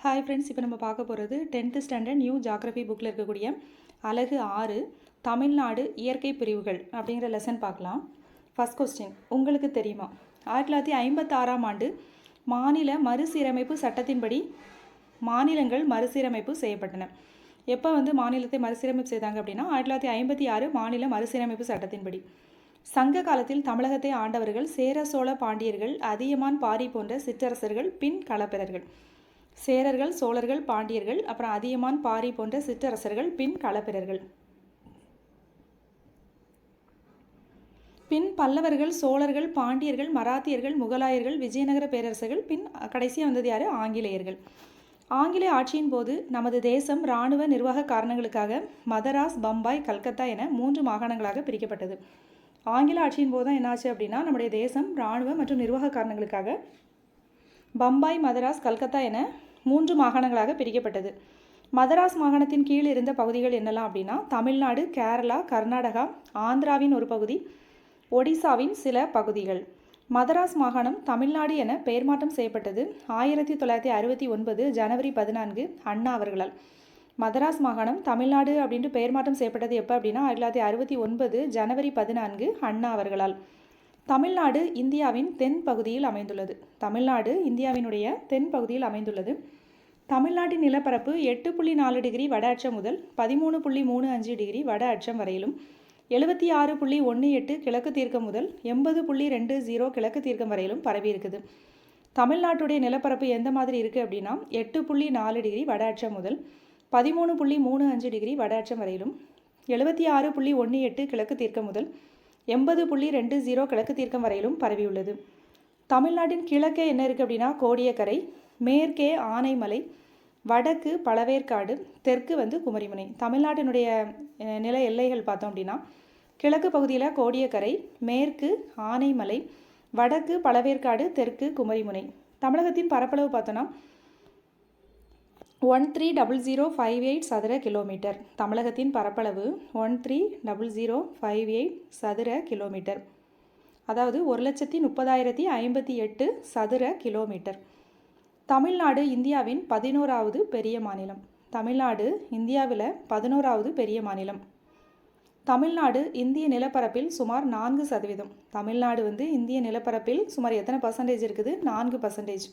Hi friends, இப்போ நம்ம பார்க்க போகிறது 10th ஸ்டாண்டர்ட் நியூ ஜாகிரஃபி புக்கில் இருக்கக்கூடிய அலகு 6 தமிழ்நாடு இயற்கை பிரிவுகள் அப்படிங்கிற லெசன் பார்க்கலாம். ஃபர்ஸ்ட் கொஸ்டின், உங்களுக்கு தெரியுமா 1956ஆம் ஆண்டு மாநில மறுசீரமைப்பு சட்டத்தின்படி மாநிலங்கள் மறுசீரமைப்பு செய்யப்பட்டன. எப்போ மாநிலத்தை மறுசீரமைப்பு செய்தாங்க அப்படின்னா 1956 மாநில மறுசீரமைப்பு சட்டத்தின்படி. சங்க காலத்தில் தமிழகத்தை ஆண்டவர்கள் சேர சோழ பாண்டியர்கள் அதியமான் பாரி போன்ற சிற்றரசர்கள் பின் களப்பிரர்கள். சேரர்கள், சோழர்கள், பாண்டியர்கள், அப்புறம் அதியமான் பாரி போன்ற சிற்றரசர்கள் பின் களப்பிரர்கள். பின் பல்லவர்கள், சோழர்கள், பாண்டியர்கள், மராத்தியர்கள், முகலாயர்கள், விஜயநகர பேரரசர்கள், பின் கடைசியாக வந்தது யார்? ஆங்கிலேயர்கள். ஆங்கிலேய ஆட்சியின் போது நமது தேசம் இராணுவ நிர்வாக காரணங்களுக்காக மதராஸ், பம்பாய், கல்கத்தா என 3 மாகாணங்களாக பிரிக்கப்பட்டது. ஆங்கில ஆட்சியின் போது தான் என்னாச்சு அப்படின்னா நம்முடைய தேசம் இராணுவ மற்றும் நிர்வாக காரணங்களுக்காக பம்பாய், மதராஸ், கல்கத்தா என 3 மாகாணங்களாக பிரிக்கப்பட்டது. மதராஸ் மாகாணத்தின் கீழ் இருந்த பகுதிகள் என்னெல்லாம் அப்படின்னா தமிழ்நாடு, கேரளா, கர்நாடகா, ஆந்திராவின் ஒரு பகுதி, ஒடிசாவின் சில பகுதிகள். மதராஸ் மாகாணம் தமிழ்நாடு என பெயர் மாற்றம் செய்யப்பட்டது 1969 ஜனவரி 14 அண்ணா அவர்களால். மதராஸ் மாகாணம் தமிழ்நாடு அப்படின்ட்டு பெயர் மாற்றம் செய்யப்பட்டது எப்போ அப்படின்னா 1969 ஜனவரி 14 அண்ணா அவர்களால். தமிழ்நாடு இந்தியாவின் தென் பகுதியில் அமைந்துள்ளது. தமிழ்நாடு இந்தியாவினுடைய தென் பகுதியில் அமைந்துள்ளது. தமிழ்நாட்டின் நிலப்பரப்பு 8.4 டிகிரி வட அச்சம் முதல் 13.35 டிகிரி வட அச்சம் வரையிலும் 76.18 கிழக்கு தீர்க்கம் முதல் 80.20 கிழக்கு தீர்க்கம் வரையிலும் பரவி இருக்குது. தமிழ்நாட்டுடைய நிலப்பரப்பு எந்த மாதிரி இருக்குது அப்படின்னா 8.4 டிகிரி வட அச்சம் முதல் 13.35 டிகிரி வட அச்சம் வரையிலும் 76.18 கிழக்கு தீர்க்கம் முதல் 80.20 கிழக்கு தீர்க்கம் வரையிலும் பரவியுள்ளது. தமிழ்நாட்டின் கிழக்கே என்ன இருக்குது அப்படின்னா கோடியக்கரை, மேற்கே ஆனைமலை, வடக்கு பழவேற்காடு, தெற்கு குமரிமுனை. தமிழ்நாட்டினுடைய நில எல்லைகள் பார்த்தோம் அப்படின்னா கிழக்கு பகுதியில் கோடியக்கரை, மேற்கு ஆனைமலை, வடக்கு பழவேற்காடு, தெற்கு குமரிமுனை. தமிழகத்தின் பரப்பளவு பார்த்தோன்னா 130058 சதுர கிலோமீட்டர். தமிழகத்தின் பரப்பளவு 130058 சதுர கிலோமீட்டர், அதாவது 1,30,058 சதுர கிலோமீட்டர். தமிழ்நாடு இந்தியாவின் 11வது பெரிய மாநிலம். தமிழ்நாடு இந்தியாவில் 11வது பெரிய மாநிலம். தமிழ்நாடு இந்திய நிலப்பரப்பில் சுமார் 4%. தமிழ்நாடு இந்திய நிலப்பரப்பில் சுமார் எத்தனை பர்சன்டேஜ் இருக்குது? 4%.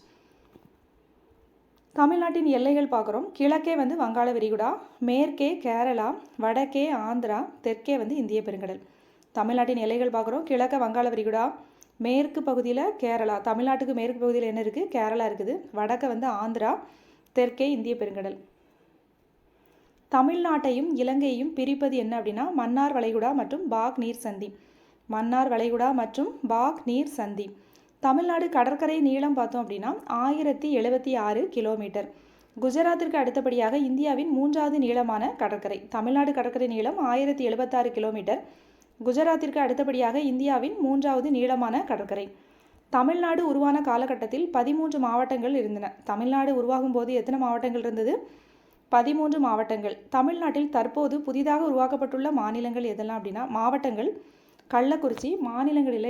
தமிழ்நாட்டின் எல்லைகள் பார்க்குறோம். கிழக்கே வங்காள விரிகுடா, மேற்கே கேரளா, வடக்கே ஆந்திரா, தெற்கே இந்திய பெருங்கடல். தமிழ்நாட்டின் எல்லைகள் பார்க்குறோம். கிழக்க வங்காள விரிகுடா, மேற்கு பகுதியில் கேரளா. தமிழ்நாட்டுக்கு மேற்கு பகுதியில் என்ன இருக்குது? கேரளா இருக்குது. வடக்க ஆந்திரா, தெற்கே இந்திய பெருங்கடல். தமிழ்நாட்டையும் இலங்கையையும் பிரிப்பது என்ன அப்படின்னா மன்னார் வளைகுடா மற்றும் பாக் நீர் சந்தி. மன்னார் வளைகுடா மற்றும் பாக் நீர் சந்தி. தமிழ்நாடு கடற்கரை நீளம் பார்த்தோம் அப்படின்னா 1076 கிலோமீட்டர். குஜராத்திற்கு அடுத்தபடியாக இந்தியாவின் 3வது நீளமான கடற்கரை. தமிழ்நாடு கடற்கரை நீளம் 1076 கிலோமீட்டர். குஜராத்திற்கு அடுத்தபடியாக இந்தியாவின் 3வது நீளமான கடற்கரை. தமிழ்நாடு உருவான காலகட்டத்தில் 13 மாவட்டங்கள் இருந்தன. தமிழ்நாடு உருவாகும் போது எத்தனை மாவட்டங்கள் இருந்தது? 13 மாவட்டங்கள். தமிழ்நாட்டில் தற்போது புதிதாக உருவாக்கப்பட்டுள்ள மாநிலங்கள் எதெல்லாம் அப்படின்னா மாவட்டங்கள் கள்ளக்குறிச்சி, மாநிலங்களில்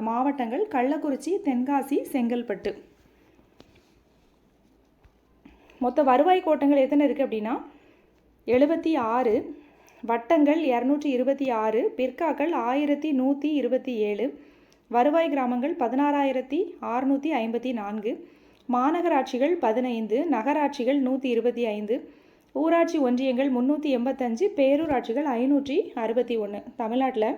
மாவட்டங்கள் கள்ளக்குறிச்சி, தென்காசி, செங்கல்பட்டு. மொத்த வருவாய் கோட்டங்கள் எத்தனை இருக்குது அப்படின்னா 76, வட்டங்கள் 226, பிற்காக்கள் 1127, வருவாய் கிராமங்கள் 16,654, மாநகராட்சிகள் 15, நகராட்சிகள் 125, ஊராட்சி ஒன்றியங்கள் 385, பேரூராட்சிகள் 561. தமிழ்நாட்டில்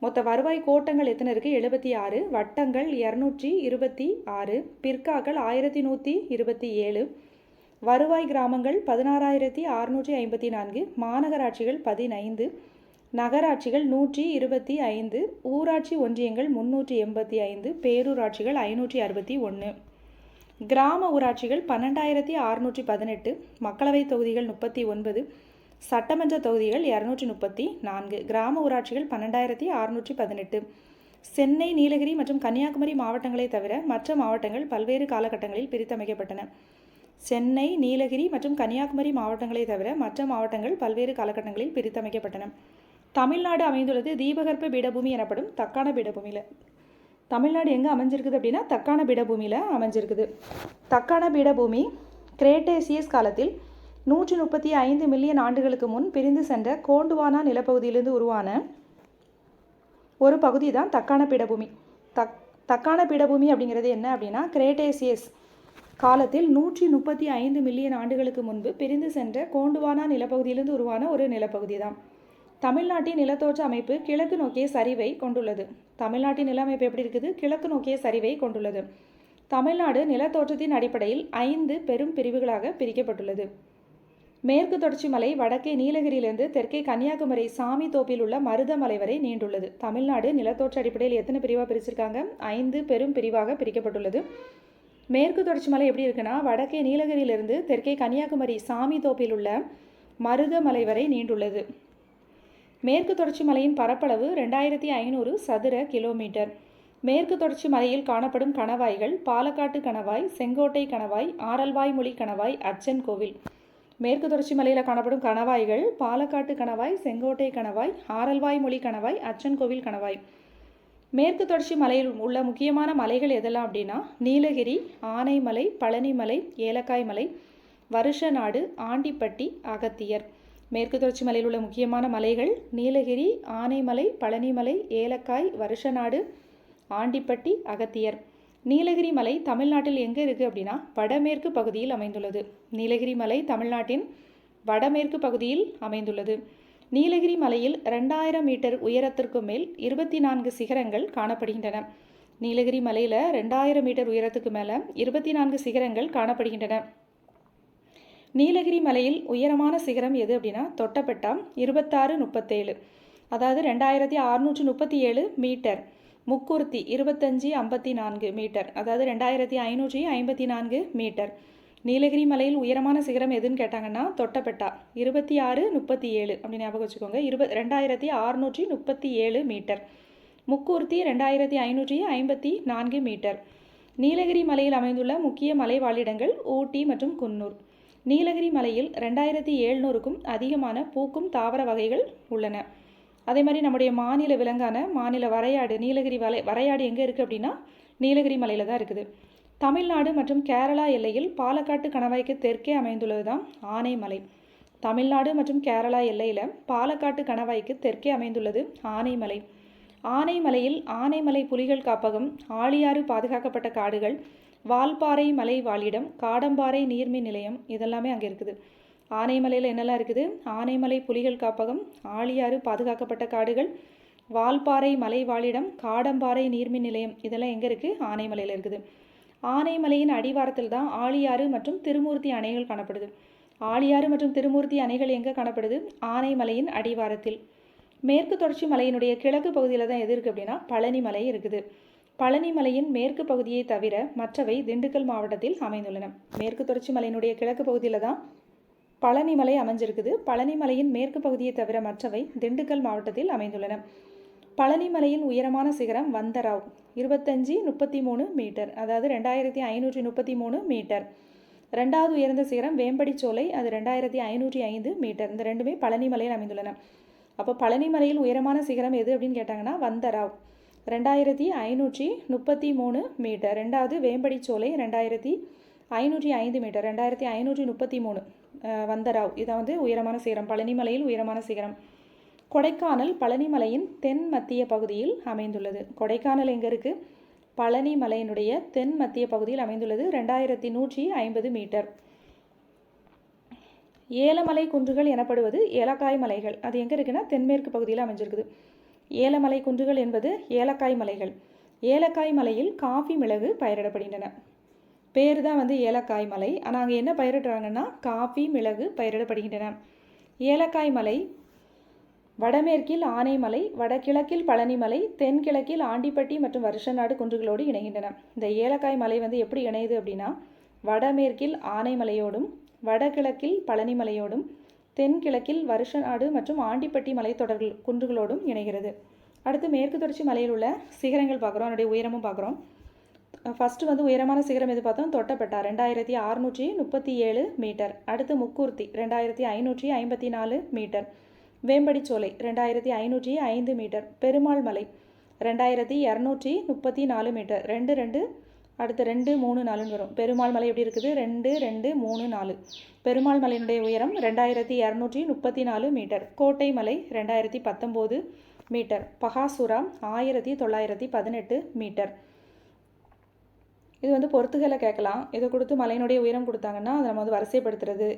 மொத்த வருவாய் கோட்டங்கள் எத்தனை இருக்குது? 76, வட்டங்கள் 226, பிற்காக்கள் 1127, வருவாய் கிராமங்கள் 16,654, மாநகராட்சிகள் 15, நகராட்சிகள் 125, ஊராட்சி ஒன்றியங்கள் 385, பேரூராட்சிகள் 561. கிராம ஊராட்சிகள் 12,618, மக்களவை தொகுதிகள் 39, சட்டமன்ற தொகுதிகள் 234. கிராம ஊராட்சிகள் 12,618. சென்னை, நீலகிரி மற்றும் கன்னியாகுமரி மாவட்டங்களை தவிர மற்ற மாவட்டங்கள் பல்வேறு காலகட்டங்களில் பிரித்தமைக்கப்பட்டன. சென்னை, நீலகிரி மற்றும் கன்னியாகுமரி மாவட்டங்களை தவிர மற்ற மாவட்டங்கள் பல்வேறு காலகட்டங்களில் பிரித்தமைக்கப்பட்டன. தமிழ்நாடு அமைந்துள்ளது தீபகற்ப பீடபூமி எனப்படும் தக்கான பீடபூமியில். தமிழ்நாடு எங்கே அமைஞ்சிருக்குது அப்படின்னா தக்கான பீடபூமியில் அமைஞ்சிருக்குது. தக்கான பீடபூமி கிரேட்டேசியஸ் காலத்தில் 135 மில்லியன் ஆண்டுகளுக்கு முன் பிரிந்து சென்ற கோண்டுவானா நிலப்பகுதியிலிருந்து உருவான ஒரு பகுதி தான் தக்கான பீடபூமி. தக்கான பீடபூமி அப்படிங்கிறது என்ன அப்படின்னா, கிரேட்டேசியஸ் காலத்தில் 135 மில்லியன் ஆண்டுகளுக்கு முன்பு பிரிந்து சென்ற கோண்டுவானா நிலப்பகுதியிலிருந்து உருவான ஒரு நிலப்பகுதி தான். தமிழ்நாட்டின் நிலத்தோற்ற அமைப்பு கிழக்கு நோக்கிய சரிவை கொண்டுள்ளது. தமிழ்நாட்டின் நில அமைப்பு எப்படி இருக்குது? கிழக்கு நோக்கிய சரிவை கொண்டுள்ளது. தமிழ்நாடு நிலத்தோற்றத்தின் அடிப்படையில் 5 பெரும் பிரிவுகளாக பிரிக்கப்பட்டுள்ளது. மேற்கு தொடர்ச்சி மலை வடக்கே நீலகிரியிலிருந்து தெற்கே கன்னியாகுமரி சாமி தோப்பில் உள்ள மருதமலை வரை நீண்டுள்ளது. தமிழ்நாடு நிலத்தோற்ற அடிப்படையில் எத்தனை பிரிவாக பிரிச்சிருக்காங்க? 5 பெரும் பிரிவாக பிரிக்கப்பட்டுள்ளது. மேற்கு தொடர்ச்சி மலை எப்படி இருக்குன்னா, வடக்கே நீலகிரியிலிருந்து தெற்கே கன்னியாகுமரி சாமி தோப்பில் உள்ள மருதமலை வரை நீண்டுள்ளது. மேற்கு தொடர்ச்சி மலையின் பரப்பளவு 2500 சதுர கிலோமீட்டர். மேற்கு தொடர்ச்சி மலையில் காணப்படும் கணவாய்கள் பாலக்காட்டு கணவாய், செங்கோட்டை கணவாய், ஆரல்வாய்மொழி கணவாய், அச்சன் கோவில். மேற்கு தொடர்ச்சி மலையில் காணப்படும் கணவாய்கள் பாலக்காட்டு கணவாய், செங்கோட்டை கணவாய், ஆரல்வாய்மொழி கணவாய், அச்சன் கோவில் கணவாய். மேற்கு தொடர்ச்சி மலையில் உள்ள முக்கியமான மலைகள் எதெல்லாம் அப்படின்னா, நீலகிரி, ஆனைமலை, பழனிமலை, ஏலக்காய் மலை, வருஷநாடு, ஆண்டிப்பட்டி, அகத்தியர். மேற்கு தொடர்ச்சி மலையில் உள்ள முக்கியமான மலைகள் நீலகிரி, ஆனைமலை, பழனிமலை, ஏலக்காய், வருஷநாடு, ஆண்டிப்பட்டி, அகத்தியர். நீலகிரி மலை தமிழ்நாட்டில் எங்கே இருக்குது அப்படின்னா, வடமேற்கு பகுதியில் அமைந்துள்ளது. நீலகிரி மலை தமிழ்நாட்டின் வடமேற்கு பகுதியில் அமைந்துள்ளது. நீலகிரி மலையில் 2000 மீட்டர் உயரத்திற்கு மேல் 24 சிகரங்கள் காணப்படுகின்றன. நீலகிரி மலையில் 2000 மீட்டர் உயரத்துக்கு மேலே 24 சிகரங்கள் காணப்படுகின்றன. நீலகிரி மலையில் உயரமான சிகரம் எது அப்படின்னா, தொட்டபெட்டா 2637, அதாவது 2637 மீட்டர். முக்குருத்தி 2554 மீட்டர், அதாவது 2554 மீட்டர். நீலகிரி மலையில் உயரமான சிகரம் எதுன்னு கேட்டாங்கன்னா, தொட்டபெட்டா 2637 அப்படி ஞாபகம் வச்சுக்கோங்க. 2637 மீட்டர். முக்கூர்த்தி 2554 மீட்டர். நீலகிரி மலையில் அமைந்துள்ள முக்கிய மலை வாழிடங்கள் ஊட்டி மற்றும் குன்னூர். நீலகிரி மலையில் 2700க்கும் அதிகமான பூக்கும் தாவர வகைகள் உள்ளன. அதே மாதிரி நம்முடைய மாநில விலங்கான மாநில வரையாடு, நீலகிரி வரையாடு எங்கே இருக்குது அப்படின்னா, நீலகிரி மலையில் தான் இருக்குது. தமிழ்நாடு மற்றும் கேரளா எல்லையில் பாலக்காட்டு கணவாய்க்கு தெற்கே அமைந்துள்ளது தான் ஆனைமலை. தமிழ்நாடு மற்றும் கேரளா எல்லையில் பாலக்காட்டு கணவாய்க்கு தெற்கே அமைந்துள்ளது ஆனைமலை. ஆனைமலையில் ஆனைமலை புலிகள் காப்பகம், ஆழியாறு பாதுகாக்கப்பட்ட காடுகள், வால்பாறை மலை வாழிடம், காடம்பாறை நீர்மின் நிலையம் இதெல்லாமே அங்கே இருக்குது. ஆனைமலையில் என்னெல்லாம் இருக்குது? ஆனைமலை புலிகள் காப்பகம், ஆழியாறு பாதுகாக்கப்பட்ட காடுகள், வால்பாறை மலை வாழிடம், காடம்பாறை நீர்மின் நிலையம் இதெல்லாம் எங்கே இருக்குது? ஆனைமலையில் இருக்குது. ஆனைமலையின் அடிவாரத்தில் தான் ஆழியாறு மற்றும் திருமூர்த்தி அணைகள் காணப்படுது. ஆழியாறு மற்றும் திருமூர்த்தி அணைகள் எங்கே காணப்படுது? ஆனைமலையின் அடிவாரத்தில். மேற்கு தொடர்ச்சி மலையினுடைய கிழக்கு பகுதியில் தான் எது இருக்குது அப்படின்னா, பழனி மலை இருக்குது. பழனி மலையின் மேற்கு பகுதியை தவிர மற்றவை திண்டுக்கல் மாவட்டத்தில் அமைந்துள்ளன. மேற்கு தொடர்ச்சி மலையினுடைய கிழக்கு பகுதியில் தான் பழனி மலை அமைஞ்சிருக்குது. பழனி மலையின் மேற்கு பகுதியை தவிர மற்றவை திண்டுக்கல் மாவட்டத்தில் அமைந்துள்ளன. பழனி மலையின் உயரமான சிகரம் வந்தராவ் 2533 மீட்டர், அதாவது 2533 மீட்டர். ரெண்டாவது உயர்ந்த சிகரம் வேம்படிச்சோலை, அது 2505 மீட்டர். இந்த ரெண்டுமே பழனி மலையில் அமைந்துள்ளன. அப்போ பழனி மலையில் உயரமான சிகரம் எது அப்படின்னு கேட்டாங்கன்னா, வந்தராவ் 2533 மீட்டர். ரெண்டாவது வேம்படிச்சோலை 2505 மீட்டர், 2533 வந்தராவ். இதான் வந்து உயரமான சிகரம், பழனிமலையில் உயரமான சிகரம். கொடைக்கானல் பழனிமலையின் தென் மத்திய பகுதியில் அமைந்துள்ளது. கொடைக்கானல் எங்கே இருக்குது? பழனிமலையினுடைய தென் மத்திய பகுதியில் அமைந்துள்ளது, 2150 மீட்டர். ஏலமலை குன்றுகள் எனப்படுவது ஏலக்காய் மலைகள். அது எங்கே இருக்குன்னா, தென்மேற்கு பகுதியில் அமைஞ்சிருக்குது. ஏலமலை குன்றுகள் என்பது ஏலக்காய் மலைகள். ஏலக்காய் மலையில் காஃபி மிளகு பயிரிடப்படுகின்றன. பேர் தான் வந்து ஏலக்காய் மலை, ஆனால் அங்கே என்ன பயிரிடுறாங்கன்னா, காஃபி மிளகு பயிரிடப்படுகின்றன. ஏலக்காய் மலை வடமேற்கில் ஆனைமலை, வடகிழக்கில் பழனிமலை, தென்கிழக்கில் ஆண்டிப்பட்டி மற்றும் வருஷநாடு குன்றுகளோடு இணைகின்றன. இந்த ஏலக்காய் மலை வந்து எப்படி இணையுது அப்படின்னா, வடமேற்கில் ஆனைமலையோடும், வடகிழக்கில் பழனிமலையோடும், தென்கிழக்கில் வருஷநாடு மற்றும் ஆண்டிப்பட்டி மலைத்தொடர்கள் குன்றுகளோடும் இணைகிறது. அடுத்து மேற்கு தொடர்ச்சி மலையில் உள்ள சிகரங்கள் பார்க்குறோம், அதனுடைய உயரமும் பார்க்குறோம். ஃபஸ்ட்டு வந்து உயரமான சிகரம் எது பார்த்தோம்? தொட்டபெட்டா 2637 மீட்டர். அடுத்து Mukurthi 2554 metre. Vembadicholai 2505 metre. Perumal Malai 2234 metre. 22 அடுத்து 2, 3, 4ன்னு வரும். பெருமாள் மலை எப்படி இருக்குது? 2, 2, 3, 4. பெருமாள் மலையினுடைய உயரம் 2234 மீட்டர். கோட்டை மலை 2019 மீட்டர். பகாசுரா 1918 மீட்டர். இது வந்து பொறுத்துகளை கேட்கலாம். இதை கொடுத்து மலையினுடைய உயரம் கொடுத்தாங்கன்னா அதை நம்ம வந்து வரிசைப்படுத்துறது,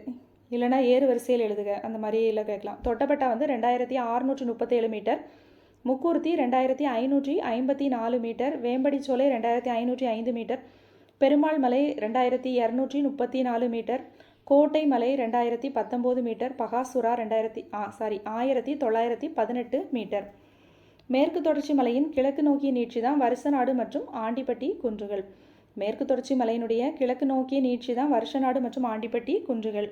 இல்லைனா ஏறு வரிசையில் எழுதுக, அந்த மாதிரி எல்லாம் கேட்கலாம். தொட்டபெட்டா வந்து 2637 metre. Mukurthi 2554 metre. Vembadicholai 2505 metre. Perumal Malai 2234 metre. கோட்டை மலை 2019 மீட்டர். பகாசுரா 1918 மீட்டர். மேற்கு தொடர்ச்சி மலையின் கிழக்கு நோக்கிய நீட்சி தான் வருஷநாடு மற்றும் ஆண்டிப்பட்டி குன்றுகள். மேற்கு தொடர்ச்சி மலையினுடைய கிழக்கு நோக்கிய நீட்சி தான் வருஷநாடு மற்றும் ஆண்டிப்பட்டி குன்றுகள்.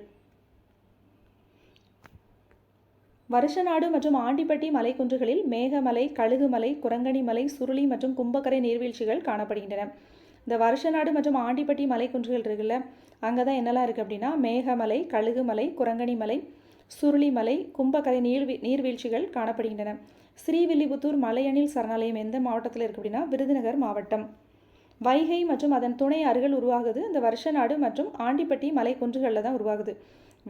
வருஷநாடு மற்றும் ஆண்டிப்பட்டி மலைக்குன்றுகளில் மேகமலை, கழுகுமலை, குரங்கணிமலை, சுருளி மற்றும் கும்பக்கரை நீர்வீழ்ச்சிகள் காணப்படுகின்றன. இந்த வருஷநாடு மற்றும் ஆண்டிப்பட்டி மலைக்குன்றுகள் இருக்குல்ல, அங்கே தான் என்னெல்லாம் இருக்குது அப்படின்னா மேகமலை, கழுகுமலை, குரங்கணிமலை, சுருளிமலை, கும்பக்கரை நீர்வீழ்ச்சிகள் காணப்படுகின்றன. ஸ்ரீவில்லிபுத்தூர் மலையணில் சரணாலயம் எந்த மாவட்டத்தில் இருக்குது அப்படின்னா விருதுநகர் மாவட்டம். வைகை மற்றும் அதன் துணை ஆறுகள் உருவாகுது இந்த வருஷநாடு மற்றும் ஆண்டிப்பட்டி மலைக்குன்றுகளில் தான் உருவாகுது.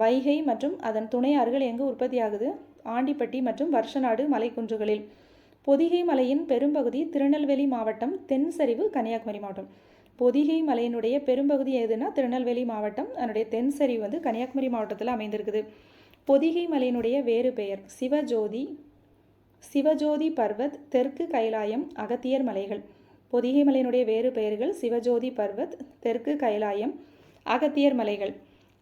வைகை மற்றும் அதன் துணை ஆறுகள் எங்கு உற்பத்தி ஆகுது? ஆண்டிப்பட்டி மற்றும் வருஷநாடு மலைக்குன்றுகளில். பொதிகை மலையின் பெரும்பகுதி திருநெல்வேலி மாவட்டம், தென் சரிவு கன்னியாகுமரி மாவட்டம். பொதிகை மலையினுடைய பெரும்பகுதி எதுனா திருநெல்வேலி மாவட்டம், அதனுடைய தென் சரிவு வந்து கன்னியாகுமரி மாவட்டத்தில் அமைந்திருக்குது. பொதிகை மலையினுடைய வேறு பெயர் சிவஜோதி பர்வத், தெற்கு கைலாயம், அகத்தியர் மலைகள். பொதிகை மலையினுடைய வேறு பெயர்கள் சிவஜோதி பர்வத், தெற்கு கைலாயம், அகத்தியர் மலைகள்.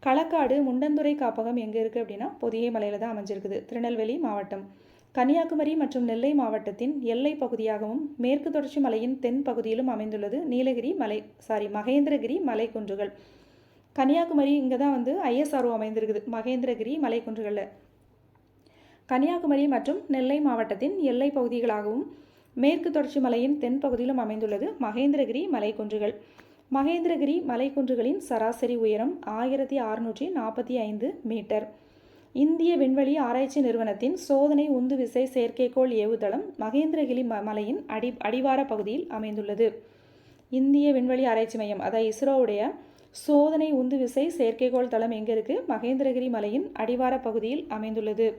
களக்காடு முண்டந்துறை காப்பகம் எங்கே இருக்குது அப்படின்னா பொதிகை மலையில் தான் அமைஞ்சிருக்குது, திருநெல்வேலி மாவட்டம். கன்னியாகுமரி மற்றும் நெல்லை மாவட்டத்தின் எல்லை பகுதியாகவும் மேற்கு தொடர்ச்சி மலையின் தென் பகுதியிலும் அமைந்துள்ளது மகேந்திரகிரி மலைக்குன்றுகள். கன்னியாகுமரி இங்கே தான் வந்து ISRO அமைந்திருக்குது, மகேந்திரகிரி மலைக்குன்றுகளில். கன்னியாகுமரி மற்றும் நெல்லை மாவட்டத்தின் எல்லை பகுதிகளாகவும் மேற்கு தொடர்ச்சி மலையின் தென் பகுதியிலும் அமைந்துள்ளது மகேந்திரகிரி மலைக்குன்றுகள். மகேந்திரகிரி மலைக்குன்றுகளின் சராசரி உயரம் 1645 மீட்டர். இந்திய விண்வெளி ஆராய்ச்சி நிறுவனத்தின் சோதனை உந்துவிசை செயற்கைக்கோள் ஏவுதளம் மகேந்திரகிரி மலையின் அடிவார பகுதியில் அமைந்துள்ளது. இந்திய விண்வெளி ஆராய்ச்சி மையம், அதாவது இஸ்ரோவுடைய சோதனை உந்துவிசை செயற்கைக்கோள் தளம் எங்கே இருக்குது? மகேந்திரகிரி மலையின் அடிவார பகுதியில் அமைந்துள்ளது.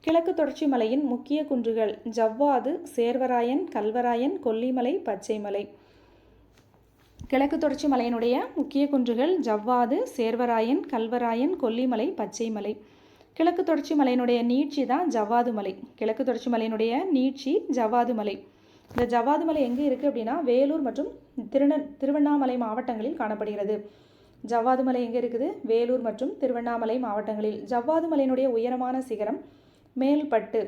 கிழக்கு தொடர்ச்சி மலையின் முக்கிய குன்றுகள் ஜவ்வாது, சேர்வராயன், கல்வராயன், கொல்லிமலை, பச்சைமலை. கிழக்கு தொடர்ச்சி மலையினுடைய முக்கிய குன்றுகள் ஜவ்வாது, சேர்வராயன், கல்வராயன், கொல்லிமலை, பச்சைமலை. கிழக்கு தொடர்ச்சி மலையினுடைய நீட்சி தான் ஜவ்வாது மலை. கிழக்கு தொடர்ச்சி மலையினுடைய நீட்சி ஜவ்வாது மலை. இந்த ஜவ்வாது மலை எங்கே இருக்குது அப்படின்னா வேலூர் மற்றும் திருவண்ணாமலை மாவட்டங்களில் காணப்படுகிறது. ஜவ்வாது மலை எங்கே இருக்குது? வேலூர் மற்றும் திருவண்ணாமலை மாவட்டங்களில். ஜவ்வாது மலையினுடைய உயரமான சிகரம் மேல்பட்டு.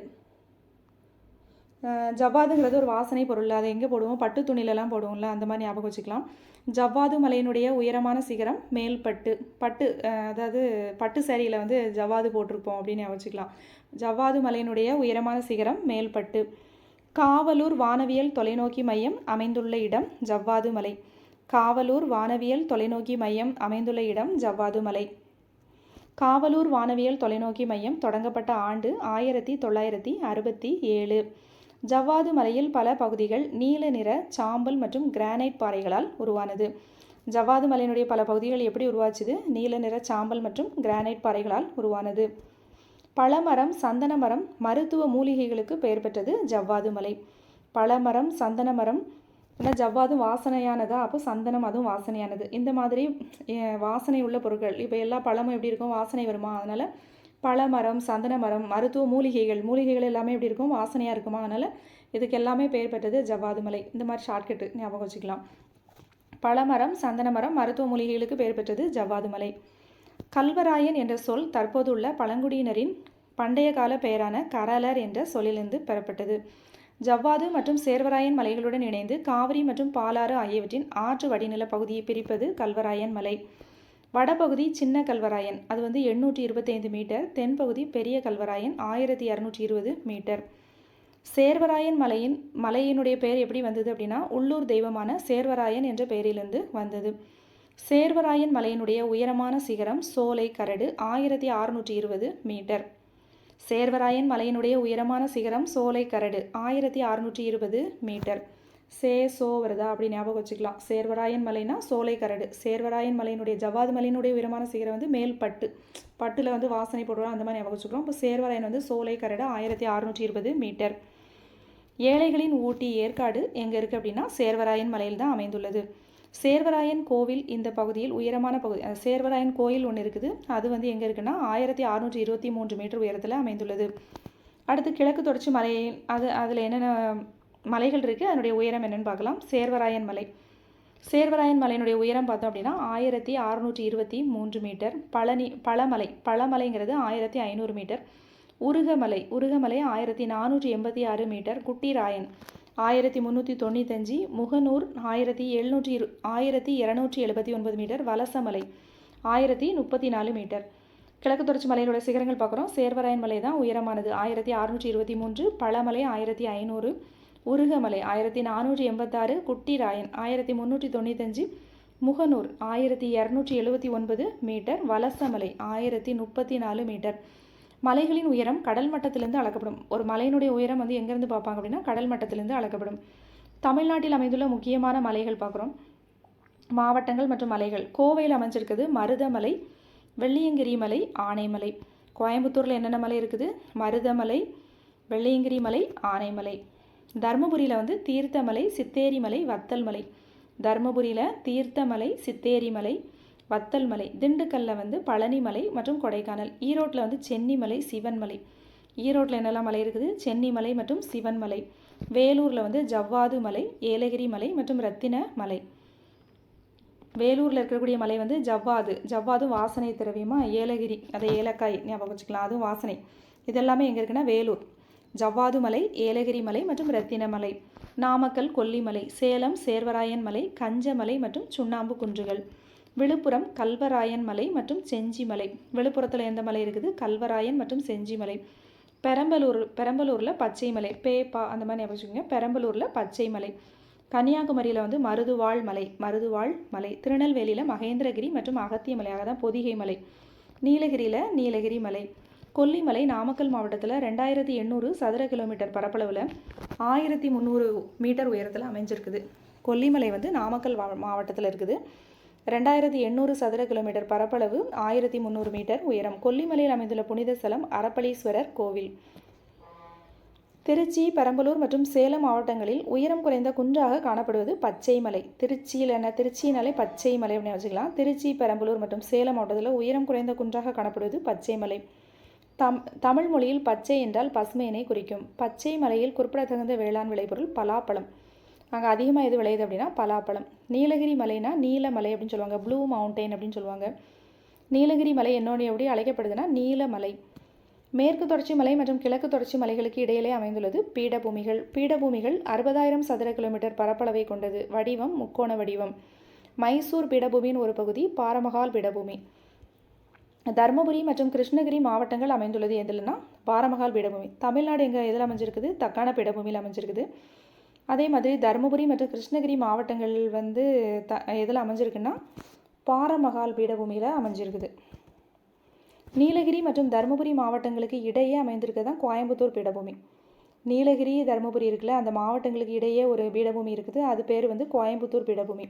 ஜவ்வாதுங்கிறது ஒரு வாசனை பொருள், அதை எங்கே போடுவோம்? பட்டு துணிலெல்லாம் போடுவோம்ல, அந்த மாதிரி ஞாபகம் வச்சுக்கலாம். ஜவ்வாது மலையினுடைய உயரமான சிகரம் மேல்பட்டு. அதாவது பட்டு சேரீயில் வந்து ஜவ்வாது போட்டிருப்போம் அப்படின்னு ஞாபகம் வச்சுக்கலாம். ஜவ்வாது மலையினுடைய உயரமான சிகரம் மேல்பட்டு. காவலூர் வானவியல் தொலைநோக்கி மையம் அமைந்துள்ள இடம் ஜவ்வாது மலை. காவலூர் வானவியல் தொலைநோக்கி மையம் அமைந்துள்ள இடம் ஜவ்வாது மலை. காவலூர் வானவியல் தொலைநோக்கி மையம் தொடங்கப்பட்ட ஆண்டு 1967. ஜவ்வாது மலையில் பல பகுதிகள் நீல நிற சாம்பல் மற்றும் கிரானைட் பாறைகளால் உருவானது. ஜவ்வாது மலையினுடைய பல பகுதிகள் எப்படி உருவாச்சுது? நீல நிற சாம்பல் மற்றும் கிரானைட் பாறைகளால் உருவானது. பழமரம், சந்தன மரம் மருத்துவ மூலிகைகளுக்கு பெயர் பெற்றது ஜவ்வாது மலை. பழமரம், சந்தன மரம், ஏன்னா ஜவ்வாதும் வாசனையானதா, அப்போ சந்தனம் அதுவும் வாசனையானது. இந்த மாதிரி வாசனை உள்ள பொருட்கள், இப்போ எல்லா பழமும் எப்படி இருக்கும்? வாசனை வருமா? அதனால் பழமரம், சந்தன மரம், மருத்துவ மூலிகைகள் எல்லாமே எப்படி இருக்கும்? வாசனையாக இருக்குமா? அதனால் இதுக்கு எல்லாமே பெயர் பெற்றது ஜவ்வாது மலை. இந்த மாதிரி ஷார்ட்கட்டு ஞாபகம் வச்சுக்கலாம். பழமரம், சந்தன மரம், மருத்துவ மூலிகைகளுக்கு பெயர் பெற்றது ஜவ்வாது மலை. கல்வராயன் என்ற சொல் தற்போதுள்ள பழங்குடியினரின் பண்டைய கால பெயரான கரலர் என்ற சொல்லிலிருந்து பெறப்பட்டது. ஜவ்வாது மற்றும் சேர்வராயன் மலைகளுடன் இணைந்து காவிரி மற்றும் பாலாறு ஆகியவற்றின் ஆற்று வடிநில பகுதியை பிரிப்பது கல்வராயன் மலை. வடபகுதி சின்ன கல்வராயன், அது வந்து 825 மீட்டர். தென்பகுதி பெரிய கல்வராயன் 1220 மீட்டர். சேர்வராயன் மலையினுடைய பெயர் எப்படி வந்தது அப்படின்னா உள்ளூர் தெய்வமான சேர்வராயன் என்ற பெயரிலிருந்து வந்தது. சேர்வராயன் மலையினுடைய உயரமான சிகரம் சோலை கரடு 1620 மீட்டர். சேர்வராயன் மலையினுடைய உயரமான சிகரம் சோலை கரடு 1620 மீட்டர். சோ வருதா அப்படி ஞாபகம் வச்சுக்கலாம். சேர்வராயன் மலைனா சோலை கரடு. சேர்வராயன் மலையினுடைய ஜவ்வாது மலையினுடைய உயரமான சிகரம் வந்து மேல்பட்டு, பட்டில் வந்து வாசனை போடுவோம், அந்த மாதிரி ஞாபகம் வச்சுக்கிறோம். இப்போ சேர்வராயன் வந்து சோலை கரடு 1620 மீட்டர். ஏழைகளின் ஊட்டி ஏற்காடு எங்கே இருக்குது அப்படின்னா சேர்வராயன் மலையில் தான் அமைந்துள்ளது. சேர்வராயன் கோவில் இந்த பகுதியில் உயரமான பகுதி. சேர்வராயன் கோயில் ஒன்று இருக்குது, அது வந்து எங்கே இருக்குன்னா 1623 மீட்டர் உயரத்தில் அமைந்துள்ளது. அடுத்து கிழக்கு தொடர்ச்சி மலை, அதில் என்னென்ன மலைகள் இருக்குது, அதனுடைய உயரம் என்னென்னு பார்க்கலாம். சேர்வராயன் மலை. சேர்வராயன் மலையினுடைய உயரம் பார்த்தோம் அப்படின்னா 1623 மீட்டர். பழமலைங்கிறது 1500 metre. Urugamalai 1486 metre. Kuttirayan 1395. Muganur 1279 metre. Valasamalai 1034 metre. கிழக்கு தொடர்ச்சி மலையிலோட சிகரங்கள் பார்க்குறோம். சேர்வராயன் மலை தான் உயரமானது 1623, பழமலை 1500, உருகமலை 1486, குட்டிராயன் 1395, முகநூர் 1279 மீட்டர், வலசமலை 1034 மீட்டர். மலைகளின் உயரம் கடல் மட்டத்திலிருந்து அளக்கப்படும். ஒரு மலையினுடைய உயரம் வந்து எங்கேருந்து பார்ப்பாங்க அப்படின்னா கடல் மட்டத்திலிருந்து அளக்கப்படும். தமிழ்நாட்டில் அமைந்துள்ள முக்கியமான மலைகள் பார்க்குறோம். மாவட்டங்கள் மற்றும் மலைகள். கோவையில் அமைஞ்சிருக்குது மருதமலை, வெள்ளியங்கிரி மலை, ஆனைமலை. கோயம்புத்தூரில் என்னென்ன மலை இருக்குது? மருதமலை, வெள்ளியங்கிரி மலை, ஆனைமலை. தருமபுரியில் வந்து தீர்த்தமலை, சித்தேரிமலை, வத்தல்மலை. தருமபுரியில் தீர்த்தமலை, சித்தேரிமலை, வத்தல்மலை. திண்டுக்கல்லில் வந்து பழனிமலை மற்றும் கொடைக்கானல். ஈரோட்டில் வந்து சென்னிமலை, சிவன்மலை. ஈரோட்டில் என்னெல்லாம் மலை இருக்குது? சென்னிமலை மற்றும் சிவன்மலை. வேலூரில் வந்து ஜவ்வாது மலை, ஏலகிரி மலை மற்றும் ரத்தின மலை. வேலூரில் இருக்கக்கூடிய மலை வந்து ஜவ்வாதும் வாசனை திரவியமாக. ஏலகிரி, அதை ஏலக்காய் ஞாபகம் வச்சுக்கலாம், அதுவும் வாசனை. இதெல்லாமே எங்கே இருக்குன்னா வேலூர். ஜவ்வாது மலை, ஏலகிரி மலை மற்றும் ரத்தின மலை. நாமக்கல் கொல்லிமலை. சேலம் சேர்வராயன் மலை, கஞ்சமலை மற்றும் சுண்ணாம்பு குன்றுகள். விழுப்புரம் கல்வராயன் மலை மற்றும் செஞ்சிமலை. விழுப்புரத்தில் எந்த மலை இருக்குது? கல்வராயன் மற்றும் செஞ்சிமலை. பெரம்பலூரில் பச்சைமலை, அந்த மாதிரி ஞாபகம் வச்சுக்கோங்க. பெரம்பலூரில் பச்சைமலை. கன்னியாகுமரியில் வந்து மருதுவாழ் மலை. திருநெல்வேலியில் மகேந்திரகிரி மற்றும் அகத்திய மலையாக தான் பொதிகை மலை. நீலகிரியில் நீலகிரி மலை. கொல்லிமலை நாமக்கல் மாவட்டத்தில் 2800 சதுர கிலோமீட்டர் பரப்பளவில் 1300 மீட்டர் உயரத்தில் அமைஞ்சிருக்குது. கொல்லிமலை வந்து நாமக்கல் மாவட்டத்தில் இருக்குது. 2800 சதுர கிலோமீட்டர் பரப்பளவு, 1300 மீட்டர் உயரம். கொல்லிமலையில் அமைந்துள்ள புனித ஸ்தலம் அரப்பளீஸ்வரர் கோவில். திருச்சி, பெரம்பலூர் மற்றும் சேலம் மாவட்டங்களில் உயரம் குறைந்த குன்றாக காணப்படுவது பச்சைமலை. திருச்சினாலே பச்சைமலை அப்படின்னு வச்சுக்கலாம். திருச்சி, பெரம்பலூர் மற்றும் சேலம் மாவட்டத்தில் உயரம் குறைந்த குன்றாக காணப்படுவது பச்சைமலை. தமிழ் மொழியில் பச்சை என்றால் பசுமையினை குறிக்கும். பச்சை மலையில் குறிப்பிடத்தகுந்த வேளாண் விளைபொருள் பலாப்பழம். அங்கே அதிகமாக எது விளையுது அப்படின்னா பலாப்பழம். நீலகிரி மலைனா நீலமலை அப்படின்னு சொல்லுவாங்க, ப்ளூ மவுண்டைன் அப்படின்னு சொல்லுவாங்க. நீலகிரி மலை என்னோட எப்படி அழைக்கப்படுதுன்னா நீலமலை. மேற்கு தொடர்ச்சி மலை மற்றும் கிழக்கு தொடர்ச்சி மலைகளுக்கு இடையிலே அமைந்துள்ளது பீடபூமிகள். பீடபூமிகள் 60,000 சதுர கிலோமீட்டர் பரப்பளவை கொண்டது. வடிவம் முக்கோண வடிவம். மைசூர் பீடபூமியின் ஒரு பகுதி பாரமகால் பீடபூமி. தருமபுரி மற்றும் கிருஷ்ணகிரி மாவட்டங்கள் அமைந்துள்ளது எதுலன்னா பாரமகால் பீடபூமி. தமிழ்நாடு எதில் அமைஞ்சிருக்குது? தக்கான பீடபூமியில் அமைஞ்சிருக்குது. அதே மாதிரி தருமபுரி மற்றும் கிருஷ்ணகிரி மாவட்டங்கள் வந்து எதில் அமைஞ்சிருக்குன்னா பாரமகால் பீடபூமியில் அமைஞ்சிருக்குது. நீலகிரி மற்றும் தருமபுரி மாவட்டங்களுக்கு இடையே அமைந்திருக்கிறது தான் கோயம்புத்தூர் பீடபூமி. நீலகிரி, தருமபுரி இருக்குல்ல, அந்த மாவட்டங்களுக்கு இடையே ஒரு பீடபூமி இருக்குது, அது பேர் வந்து கோயம்புத்தூர் பீடபூமி.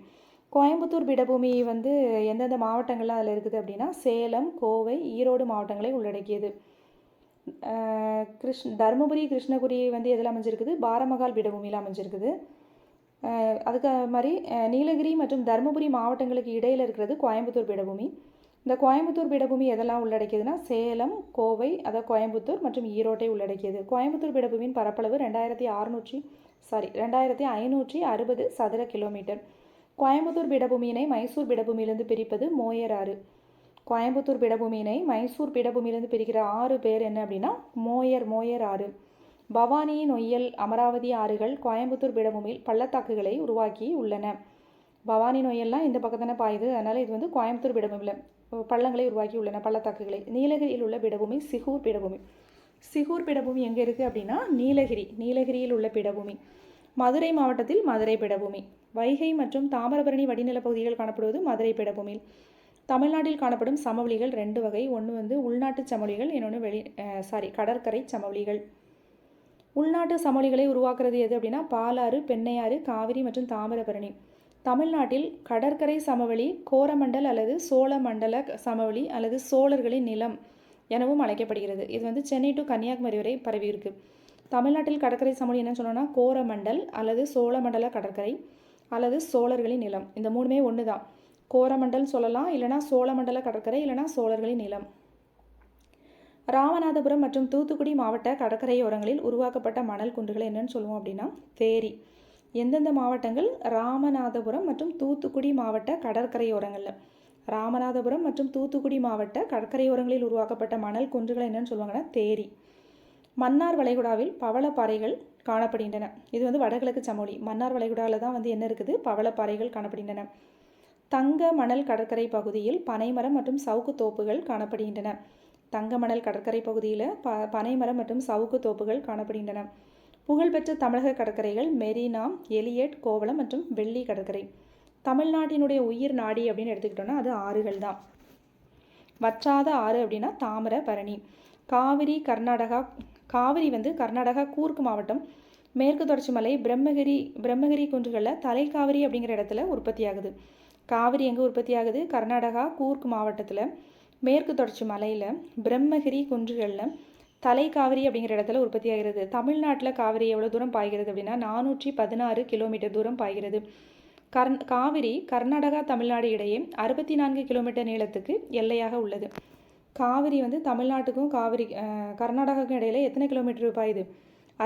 கோயம்புத்தூர் பீடபூமி வந்து எந்தெந்த மாவட்டங்கள்லாம் அதில் இருக்குது அப்படின்னா சேலம், கோவை, ஈரோடு மாவட்டங்களை உள்ளடக்கியது. தருமபுரி, கிருஷ்ணகிரி வந்து எதில் அமைஞ்சிருக்குது? பாரமகால் பீடபூமியில் அமைஞ்சிருக்குது. அதுக்கு மாதிரி நீலகிரி மற்றும் தருமபுரி மாவட்டங்களுக்கு இடையில் இருக்கிறது கோயம்புத்தூர் பீடபூமி. இந்த கோயம்புத்தூர் பீடபூமி எதெல்லாம் உள்ளடக்கியதுன்னா சேலம், கோவை, அதாவது கோயம்புத்தூர் மற்றும் ஈரோட்டை உள்ளடக்கியது. கோயம்புத்தூர் பீடபூமியின் பரப்பளவு 2560 சதுர கிலோமீட்டர். கோயம்புத்தூர் பீடபூமியினை மைசூர் பீடபூமியிலிருந்து பிரிப்பது மோயர் ஆறு. கோயம்புத்தூர் பீடபூமியினை மைசூர் பீடபூமியிலிருந்து பிரிக்கிற ஆறு பேர் என்ன அப்படின்னா மோயர் ஆறு. பவானி, நொய்யல், அமராவதி ஆறுகள் கோயம்புத்தூர் பீடபூமியில் பள்ளத்தாக்குகளை உருவாக்கி உள்ளன. பவானி, நொய்யல்லாம் இந்த பக்கம் தானே பாயுது, அதனால் இது வந்து கோயம்புத்தூர் பீடபூமியில் பள்ளங்களை உருவாக்கி உள்ளன, பள்ளத்தாக்குகளை. நீலகிரியில் உள்ள பீடபூமி சிகூர் பீடபூமி. சிகூர் பீடபூமி எங்கே இருக்குது அப்படின்னா நீலகிரியில் உள்ள பீடபூமி. மதுரை மாவட்டத்தில் மதுரை பீடபூமி. வைகை மற்றும் தாமிரபரணி வடிநில பகுதிகள் காணப்படுவது மதுரை பீடபூமியில். தமிழ்நாட்டில் காணப்படும் சமவெளிகள் 2 வகை. ஒன்று வந்து உள்நாட்டு சமவெளிகள், இன்னொன்று கடற்கரை சமவெளிகள். உள்நாட்டு சமவெளிகளை உருவாக்குறது எது அப்படின்னா பாலாறு, பெண்ணையாறு, காவிரி மற்றும் தாமிரபரணி. தமிழ்நாட்டில் கடற்கரை சமவெளி கோரமண்டல் அல்லது சோழமண்டல சமவெளி அல்லது சோழர்களின் நிலம் எனவும் அழைக்கப்படுகிறது. இது சென்னை டு கன்னியாகுமரி வரை பரவி இருக்கு. தமிழ்நாட்டில் கடற்கரை சமவெளி என்ன சொல்லணும்னா கோரமண்டல் அல்லது சோழமண்டல கடற்கரை அல்லது சோழர்களின் நிலம். இந்த மூணுமே ஒன்று தான். கோரமண்டல் சொல்லலாம், இல்லைனா சோழமண்டல கடற்கரை, இல்லைனா சோழர்களின் நிலம். ராமநாதபுரம் மற்றும் தூத்துக்குடி மாவட்ட கடற்கரையோரங்களில் உருவாக்கப்பட்ட மணல் குன்றுகள் என்னன்னு சொல்லுவோம் அப்படின்னா தேரி. எந்தெந்த மாவட்டங்கள்? ராமநாதபுரம் மற்றும் தூத்துக்குடி மாவட்ட கடற்கரையோரங்களில். ராமநாதபுரம் மற்றும் தூத்துக்குடி மாவட்ட கடற்கரையோரங்களில் உருவாக்கப்பட்ட மணல் குன்றுகள் என்னன்னு சொல்லுவாங்கன்னா தேரி. மன்னார் வளைகுடாவில் பவளப்பாறைகள் காணப்படுகின்றன. இது வடகிழக்கு சமவெளி. மன்னார் வளைகுடாவில் தான் என்ன இருக்குது? பவளப்பாறைகள் காணப்படுகின்றன. தங்க மணல் கடற்கரை பகுதியில் பனைமரம் மற்றும் சவுக்கு தோப்புகள் காணப்படுகின்றன. தங்கமணல் கடற்கரை பகுதியில் பனைமரம் மற்றும் சவுக்கு தோப்புகள் காணப்படுகின்றன. புகழ்பெற்ற தமிழக கடற்கரைகள் மெரினா, எலியட், கோவளம் மற்றும் வெள்ளி கடற்கரை. தமிழ்நாட்டினுடைய உயிர் நாடி அப்படின்னு எடுத்துக்கிட்டோம்னா அது ஆறுகள் தான். வற்றாத ஆறு அப்படின்னா தாமிரபரணி. காவிரி கர்நாடகா. காவிரி கர்நாடகா கூர்க் மாவட்டம் மேற்கு தொடர்ச்சி மலை பிரம்மகிரி குன்றுகளில் தலைக்காவிரி அப்படிங்கிற இடத்துல உற்பத்தி ஆகுது. காவிரி எங்கே உற்பத்தி ஆகுது? கர்நாடகா கூர்க் மாவட்டத்தில் மேற்கு தொடர்ச்சி மலையில் பிரம்மகிரி குன்றுகளில் தலைக்காவிரி அப்படிங்கிற இடத்துல உற்பத்தி ஆகிறது. தமிழ்நாட்டில் காவிரி எவ்வளோ தூரம் பாய்கிறது அப்படின்னா 416 கிலோமீட்டர் தூரம் பாய்கிறது. காவிரி கர்நாடகா தமிழ்நாடு இடையே 64 கிலோமீட்டர் நீளத்துக்கு எல்லையாக உள்ளது. காவிரி தமிழ்நாட்டுக்கும் கர்நாடகாவுக்கும் இடையில எத்தனை கிலோமீட்டர் பாயுது?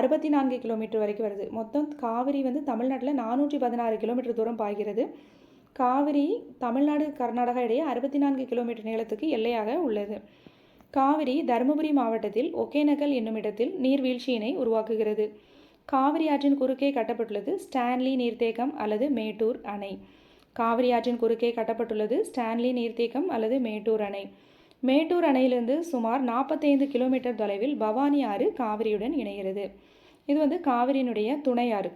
64 கிலோமீட்டர் வரைக்கும் வருது. மொத்தம் காவிரி தமிழ்நாட்டில் 416 கிலோமீட்டர் தூரம் பாய்கிறது. காவிரி தமிழ்நாடு கர்நாடகா இடையே 64 கிலோமீட்டர் நீளத்துக்கு எல்லையாக உள்ளது. காவிரி தருமபுரி மாவட்டத்தில் ஒகேனக்கல் என்னும் இடத்தில் நீர்வீழ்ச்சியினை உருவாக்குகிறது. காவிரி ஆற்றின் குறுக்கே கட்டப்பட்டுள்ளது ஸ்டான்லி நீர்த்தேக்கம் அல்லது மேட்டூர் அணை. காவிரி ஆற்றின் குறுக்கே கட்டப்பட்டுள்ளது ஸ்டான்லி நீர்த்தேக்கம் அல்லது மேட்டூர் அணை. மேட்டூர் அணையிலிருந்து சுமார் 45 கிலோமீட்டர் தொலைவில் பவானி ஆறு காவிரியுடன் இணைகிறது. இது காவிரியினுடைய துணையாறு.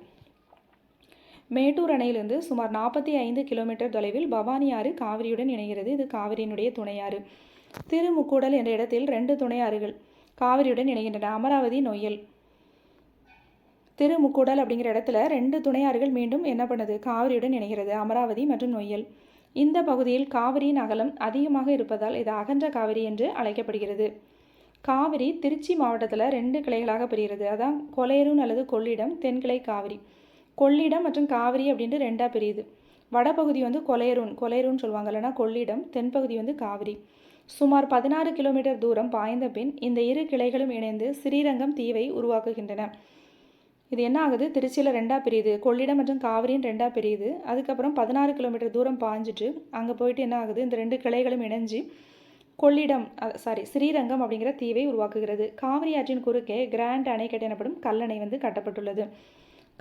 மேட்டூர் அணையிலிருந்து சுமார் 45 கிலோமீட்டர் தொலைவில் பவானி ஆறு காவிரியுடன் இணைகிறது. இது காவிரியினுடைய துணையாறு. திருமுக்கூடல் என்ற இடத்தில் 2 துணையாறுகள் காவிரியுடன் இணைகின்றன. அமராவதி, நொய்யல். திருமுக்கூடல் அப்படிங்கிற இடத்துல 2 துணையாறுகள் மீண்டும் என்ன பண்ணுது? காவிரியுடன் இணைகிறது. அமராவதி மற்றும் நொய்யல். இந்த பகுதியில் காவிரியின் அகலம் அதிகமாக இருப்பதால் இது அகன்ற காவிரி என்று அழைக்கப்படுகிறது. காவிரி திருச்சி மாவட்டத்தில் 2 கிளைகளாக பிரிகிறது. அதான் கொலையூர் அல்லது கொள்ளிடம், தென்கிளை காவிரி. கொள்ளிடம் மற்றும் காவிரி அப்படின்ட்டு 2ஆக பிரியுது. வடபகுதி கொலையூர்னு சொல்லுவாங்க, இல்லைனா கொள்ளிடம். தென்பகுதி காவிரி. சுமார் 16 கிலோமீட்டர் தூரம் பாய்ந்த பின் இந்த 2 கிளைகளும் இணைந்து ஸ்ரீரங்கம் தீவை உருவாக்குகின்றன. இது என்ன ஆகுது? திருச்சியில் 2ஆக பிரியுது. கொள்ளிடம் மற்றும் காவிரின்னு 2ஆக பிரியுது. அதுக்கப்புறம் 16 கிலோமீட்டர் தூரம் பாய்ஞ்சிட்டு அங்கே போயிட்டு என்ன ஆகுது? இந்த 2 கிளைகளும் இணைஞ்சு ஸ்ரீரங்கம் அப்படிங்கிற தீவை உருவாக்குகிறது. காவிரி ஆற்றின் குறுக்கே கிராண்ட் அணைக்கட்டு எனப்படும் கல்லணை கட்டப்பட்டுள்ளது.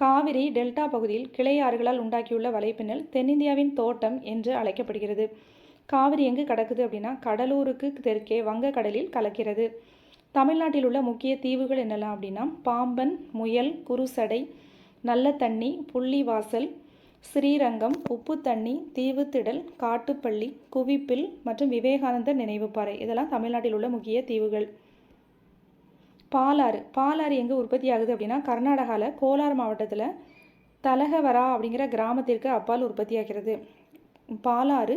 காவிரி டெல்டா பகுதியில் கிளை ஆறுகளால் உண்டாக்கியுள்ள வலைப்பின்னல் தென்னிந்தியாவின் தோட்டம் என்று அழைக்கப்படுகிறது. காவிரி எங்கு கடக்குது அப்படின்னா கடலூருக்கு தெற்கே வங்கக்கடலில் கலக்கிறது. தமிழ்நாட்டில் உள்ள முக்கிய தீவுகள் என்னெல்லாம் அப்படின்னா பாம்பன், முயல், குருசடை, நல்லதண்ணி, புள்ளிவாசல், ஸ்ரீரங்கம், உப்புத்தண்ணி, தீவுத்திடல், காட்டுப்பள்ளி, குவிப்பில் மற்றும் விவேகானந்தர் நினைவுப்பாறை. இதெல்லாம் தமிழ்நாட்டில் உள்ள முக்கிய தீவுகள். பாலாறு எங்கே உற்பத்தி ஆகுது அப்படின்னா கர்நாடகாவில் கோலார் மாவட்டத்தில் தலகவரா அப்படிங்கிற கிராமத்திற்கு அப்பால் உற்பத்தி ஆகிறது. பாலாறு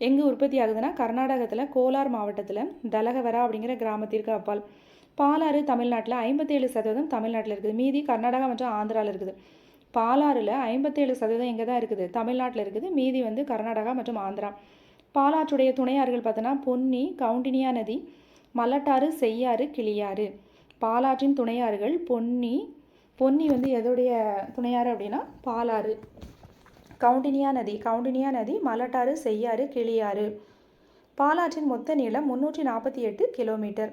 எங்கே உற்பத்தி ஆகுதுன்னா கர்நாடகத்தில் கோலார் மாவட்டத்தில் தலகவரா அப்படிங்கிற கிராமத்திற்கு அப்பால். பாலாறு தமிழ்நாட்டில் 57% தமிழ்நாட்டில் இருக்குது. மீதி கர்நாடகா மற்றும் ஆந்திராவில் இருக்குது. பாலாறில் 57% எங்கே தான் இருக்குது? தமிழ்நாட்டில் இருக்குது. மீதி கர்நாடகா மற்றும் ஆந்திரா. பாலாற்றுடைய துணையாறுகள் பார்த்தோன்னா பொன்னி, கவுண்டினியா நதி, மலட்டாறு, செய்யாறு, கிளியாறு. பாலாற்றின் துணையாறுகள் பொன்னி எதோடைய துணையாறு அப்படின்னா பாலாறு. கவுண்டினியா நதி, மலட்டாறு, செய்யாறு, கிளியாறு. பாலாற்றின் மொத்த நீளம் 348 கிலோமீட்டர்.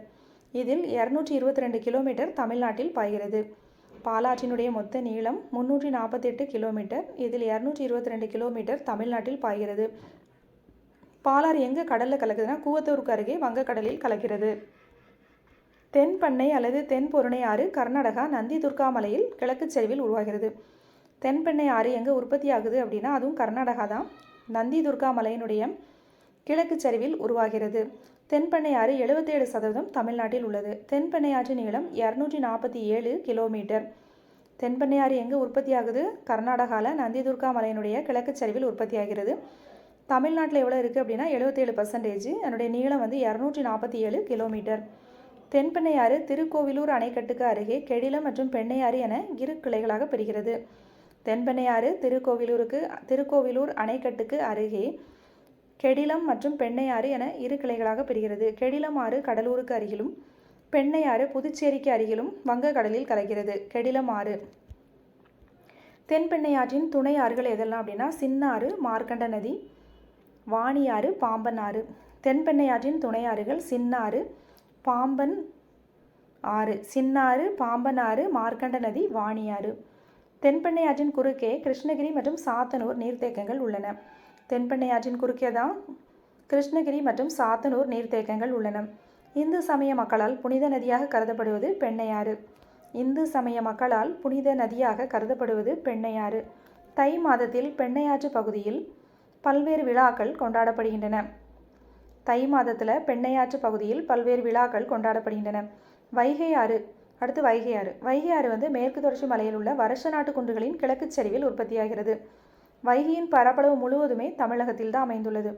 இதில் 222 கிலோமீட்டர் தமிழ்நாட்டில் பாய்கிறது. பாலாற்றினுடைய மொத்த நீளம் 348 கிலோமீட்டர். இதில் 222 கிலோமீட்டர் தமிழ்நாட்டில் பாய்கிறது. பாலாறு எங்கே கடலில் கலக்குதுன்னா கூவத்தூருக்கு அருகே வங்கக்கடலில் கலக்கிறது. தென்பண்ணை அல்லது தென்பொருணை ஆறு கர்நாடகா நந்தி துர்கா மலையில் கிழக்கு சரிவில் உருவாகிறது. தென்பெண்ணை ஆறு எங்கே உற்பத்தி ஆகுது அப்படின்னா அதுவும் கர்நாடகா தான். நந்தி துர்கா மலையினுடைய கிழக்கு சரிவில் உருவாகிறது. தென்பெண்ணையாறு 77% தமிழ்நாட்டில் உள்ளது. தென்பெண்ணையாற்றின் நீளம் 247 கிலோமீட்டர். தென்பெண்ணையாறு எங்கே உற்பத்தியாகுது? கர்நாடகாவில் நந்திதுர்கா மலையினுடைய கிழக்கு சரிவில் உற்பத்தியாகிறது. தமிழ்நாட்டில் எவ்வளோ இருக்குது அப்படின்னா 77%. அதனுடைய நீளம் வந்து 247 கிலோமீட்டர். தென்பெண்ணையாறு திருக்கோவிலூர் அணைக்கட்டுக்கு அருகே கெடிலம் மற்றும் பெண்ணையாறு என இரு கிளைகளாக பிரிகிறது. தென்பெண்ணையாறு திருக்கோவிலூர் அணைக்கட்டுக்கு அருகே கெடிலம் மற்றும் பெண்ணையாறு என இரு கிளைகளாக பிரிகிறது. கெடிலம் ஆறு கடலூருக்கு அருகிலும் பெண்ணையாறு புதுச்சேரிக்கு அருகிலும் வங்கக்கடலில் கலக்கிறது. கெடிலம் ஆறு. தென்பெண்ணையாற்றின் துணை ஆறுகள் எதெல்லாம் அப்படின்னா சின்னாறு, மார்க்கண்ட நதி, வாணியாறு, பாம்பன் ஆறு. தென்பெண்ணையாற்றின் துணை ஆறுகள் சின்னாறு, பாம்பன் ஆறு. சின்னாறு, பாம்பன் ஆறு, மார்க்கண்ட நதி, வாணியாறு. தென்பெண்ணையாற்றின் குறுக்கே கிருஷ்ணகிரி மற்றும் சாத்தனூர் நீர்த்தேக்கங்கள் உள்ளன. தென்பெண்ணையாற்றின் குறுக்கே தான் கிருஷ்ணகிரி மற்றும் சாத்தனூர் நீர்த்தேக்கங்கள் உள்ளன. இந்து சமய மக்களால் புனித நதியாக கருதப்படுவது பெண்ணையாறு. இந்து சமய மக்களால் புனித நதியாக கருதப்படுவது பெண்ணையாறு. தை மாதத்தில் பெண்ணையாற்று பகுதியில் பல்வேறு விழாக்கள் கொண்டாடப்படுகின்றன. தை மாதத்தில் பெண்ணையாற்று பகுதியில் பல்வேறு விழாக்கள் கொண்டாடப்படுகின்றன. வைகை ஆறு. அடுத்து வைகை ஆறு. வைகை ஆறு வந்து மேற்கு தொடர்ச்சி மலையில் உள்ள வருஷ நாட்டு குன்றுகளின் கிழக்கு சரிவில் உற்பத்தியாகிறது. வைகையின் பரப்பளவு முழுவதுமே தமிழகத்தில் தான் அமைந்துள்ளது.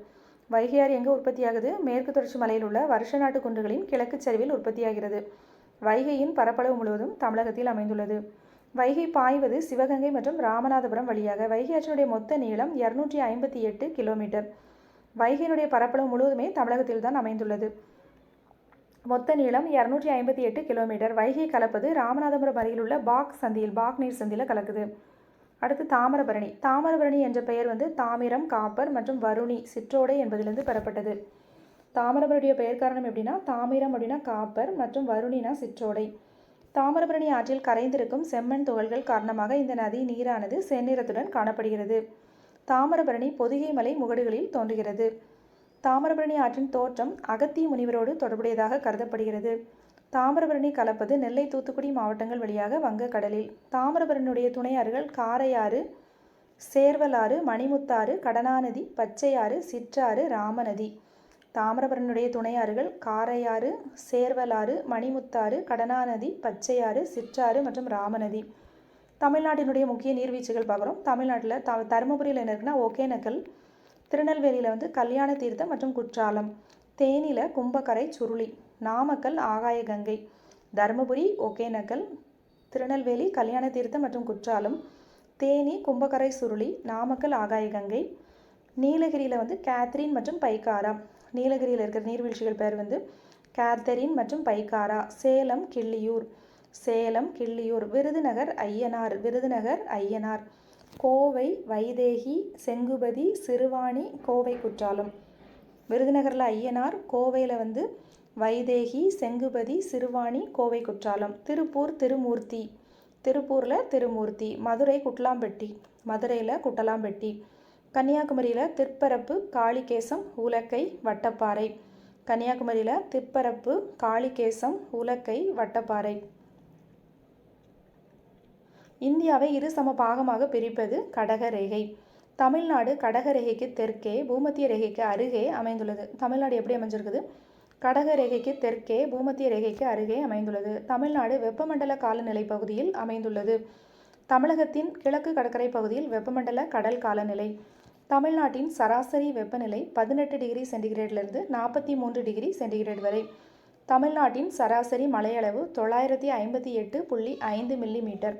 வைகை ஆறு எங்கே உற்பத்தியாகுது? மேற்கு தொடர்ச்சி மலையில் உள்ள வருஷ நாட்டு குன்றுகளின் கிழக்கு சரிவில் உற்பத்தியாகிறது. வைகையின் பரப்பளவு முழுவதும் தமிழகத்தில் அமைந்துள்ளது. வைகை பாய்வது சிவகங்கை மற்றும் ராமநாதபுரம் வழியாக. வைகை ஆற்றினுடைய மொத்த நீளம் 258 கிலோமீட்டர். வைகையினுடைய பரப்பளவு முழுவதுமே தமிழகத்தில் தான் அமைந்துள்ளது. மொத்த நீளம் 258 கிலோமீட்டர். வைகை கலப்பது ராமநாதபுரம் அருகில் உள்ள பாக் நீர் சந்தியில் கலக்குது. அடுத்து தாமிரபரணி. தாமிரபரணி என்ற பெயர் வந்து தாமிரம், காப்பர் மற்றும் வருணி சிற்றோடை என்பதிலிருந்து பெறப்பட்டது. தாமிரபரணியுடைய பெயர் காரணம் எப்படின்னா தாமிரம் அப்படின்னா காப்பர் மற்றும் வருணினா சிற்றோடை. தாமிரபரணி ஆற்றில் கரைந்திருக்கும் செம்மண் துகள்கள் காரணமாக இந்த நதி நீரானது செந்நிறத்துடன் காணப்படுகிறது. தாமிரபரணி பொதிகை மலை முகடுகளில் தோன்றுகிறது. தாமிரபரணி ஆற்றின் தோற்றம் அகத்திய முனிவரோடு தொடர்புடையதாக கருதப்படுகிறது. தாமிரபரணி கலப்பது நெல்லை, தூத்துக்குடி மாவட்டங்கள் வழியாக வங்கக்கடலில். தாமிரபரணியுடைய துணையாறுகள் காரையாறு, சேர்வலாறு, மணிமுத்தாறு, கடனாநதி, பச்சையாறு, சிற்றாறு, ராமநதி. தாமிரபரணியுடைய துணையாறுகள் காரையாறு, சேர்வலாறு, மணிமுத்தாறு, கடனாநதி, பச்சையாறு, சிற்றாறு மற்றும் ராமநதி. தமிழ்நாட்டினுடைய முக்கிய நீர்வீழ்ச்சிகள் பார்க்குறோம். தமிழ்நாட்டில் தருமபுரியில் என்ன இருக்குன்னா ஒகேனக்கல், திருநெல்வேலியில் வந்து கல்யாண தீர்த்தம் மற்றும் குற்றாலம், தேனியில் கும்பக்கரை சுருளி, நாமக்கல் ஆகாய கங்கை, தருமபுரி ஒகேனக்கல், திருநெல்வேலி கல்யாண தீர்த்தம் மற்றும் குற்றாலம், தேனி கும்பக்கரை சுருளி, நாமக்கல் ஆகாய கங்கை. நீலகிரியில் வந்து கேத்ரின் மற்றும் பைக்காரா. நீலகிரியில் இருக்கிற நீர்வீழ்ச்சிகள் பேர் வந்து கேத்தரின் மற்றும் பைக்காரா. சேலம் கிள்ளியூர். விருதுநகர் ஐயனார். கோவை வைதேகி, செங்குபதி, சிறுவாணி, கோவை குற்றாலம். விருதுநகரில் ஐயனார், கோவையில் வந்து வைதேகி, செங்குபதி, சிறுவாணி, கோவை குற்றாலம். திருப்பூரில் திருமூர்த்தி. மதுரையில் குட்டலாம்பட்டி. கன்னியாகுமரியில் திற்பரப்பு, காளிகேசம், உலக்கை, வட்டப்பாறை. இந்தியாவை இரு சம பாகமாக பிரிப்பது கடகரேகை. தமிழ்நாடு கடகரேகைக்கு தெற்கே பூமத்திய ரேகைக்கு அருகே அமைந்துள்ளது. தமிழ்நாடு எப்படி அமைஞ்சிருக்குது? கடகரேகைக்கு தெற்கே பூமத்திய ரேகைக்கு அருகே அமைந்துள்ளது. தமிழ்நாடு வெப்பமண்டல காலநிலை பகுதியில் அமைந்துள்ளது. தமிழகத்தின் கிழக்கு கடற்கரை பகுதியில் வெப்பமண்டல கடல் காலநிலை. தமிழ்நாட்டின் சராசரி வெப்பநிலை 18 டிகிரி சென்டிகிரேடிலிருந்து 43 டிகிரி சென்டிகிரேட் வரை. தமிழ்நாட்டின் சராசரி மழையளவு 958.5 மில்லிமீட்டர்.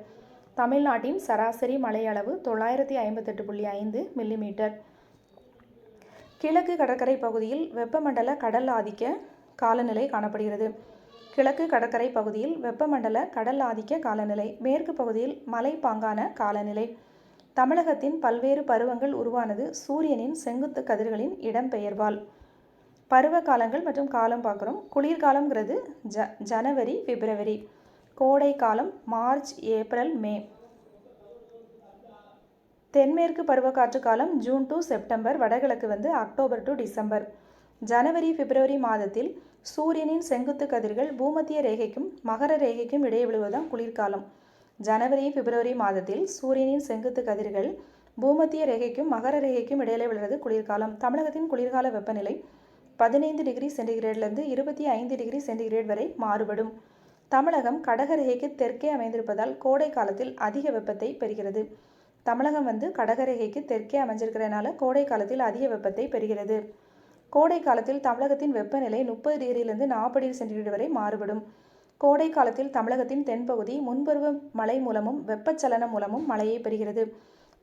தமிழ்நாட்டின் சராசரி மழையளவு 958.5 மில்லிமீட்டர். கிழக்கு கடற்கரை பகுதியில் வெப்பமண்டல கடல் ஆதிக்க காலநிலை காணப்படுகிறது. கிழக்கு கடற்கரை பகுதியில் வெப்பமண்டல கடல் ஆதிக்க காலநிலை. மேற்கு பகுதியில் மலைப்பாங்கான காலநிலை. தமிழகத்தின் பல்வேறு பருவங்கள் உருவானது சூரியனின் செங்குத்து கதிர்களின் இடம்பெயர்வால். பருவ காலங்கள் மற்றும் காலம் பார்க்குறோம். குளிர்காலம்ங்கிறது ஜனவரி, பிப்ரவரி. கோடை காலம் மார்ச், ஏப்ரல், மே. தென்மேற்கு பருவக்காற்று காலம் ஜூன் டு செப்டம்பர். வடகிழக்கு வந்து அக்டோபர் டு டிசம்பர். ஜனவரி, பிப்ரவரி மாதத்தில் சூரியனின் செங்குத்து கதிர்கள் பூமத்திய ரேகைக்கும் மகர ரேகைக்கும் இடையே விழுவதுதான் குளிர்காலம். ஜனவரி, பிப்ரவரி மாதத்தில் சூரியனின் செங்குத்து கதிர்கள் பூமத்திய ரேகைக்கும் மகர ரேகைக்கும் இடையிலே விழுவது குளிர்காலம். தமிழகத்தின் குளிர்கால வெப்பநிலை 15 டிகிரி சென்டிகிரேட்லேருந்து 25 டிகிரி சென்டிகிரேட் வரை மாறுபடும். தமிழகம் கடகரேகைக்கு தெற்கே அமைந்திருப்பதால் கோடை காலத்தில் அதிக வெப்பத்தை பெறுகிறது. தமிழகம் கடகரேகைக்கு தெற்கே அமைஞ்சிருக்கிறதுனால கோடை காலத்தில் அதிக வெப்பத்தை பெறுகிறது. கோடை காலத்தில் தமிழகத்தின் வெப்பநிலை 30 டிகிரியிலிருந்து 40 டிகிரி சென்டிகிரேட் வரை மாறுபடும். கோடை காலத்தில் தமிழகத்தின் தென்பகுதி முன்பருவ மழை மூலமும் வெப்பச்சலனம் மூலமும் மழையை பெறுகிறது.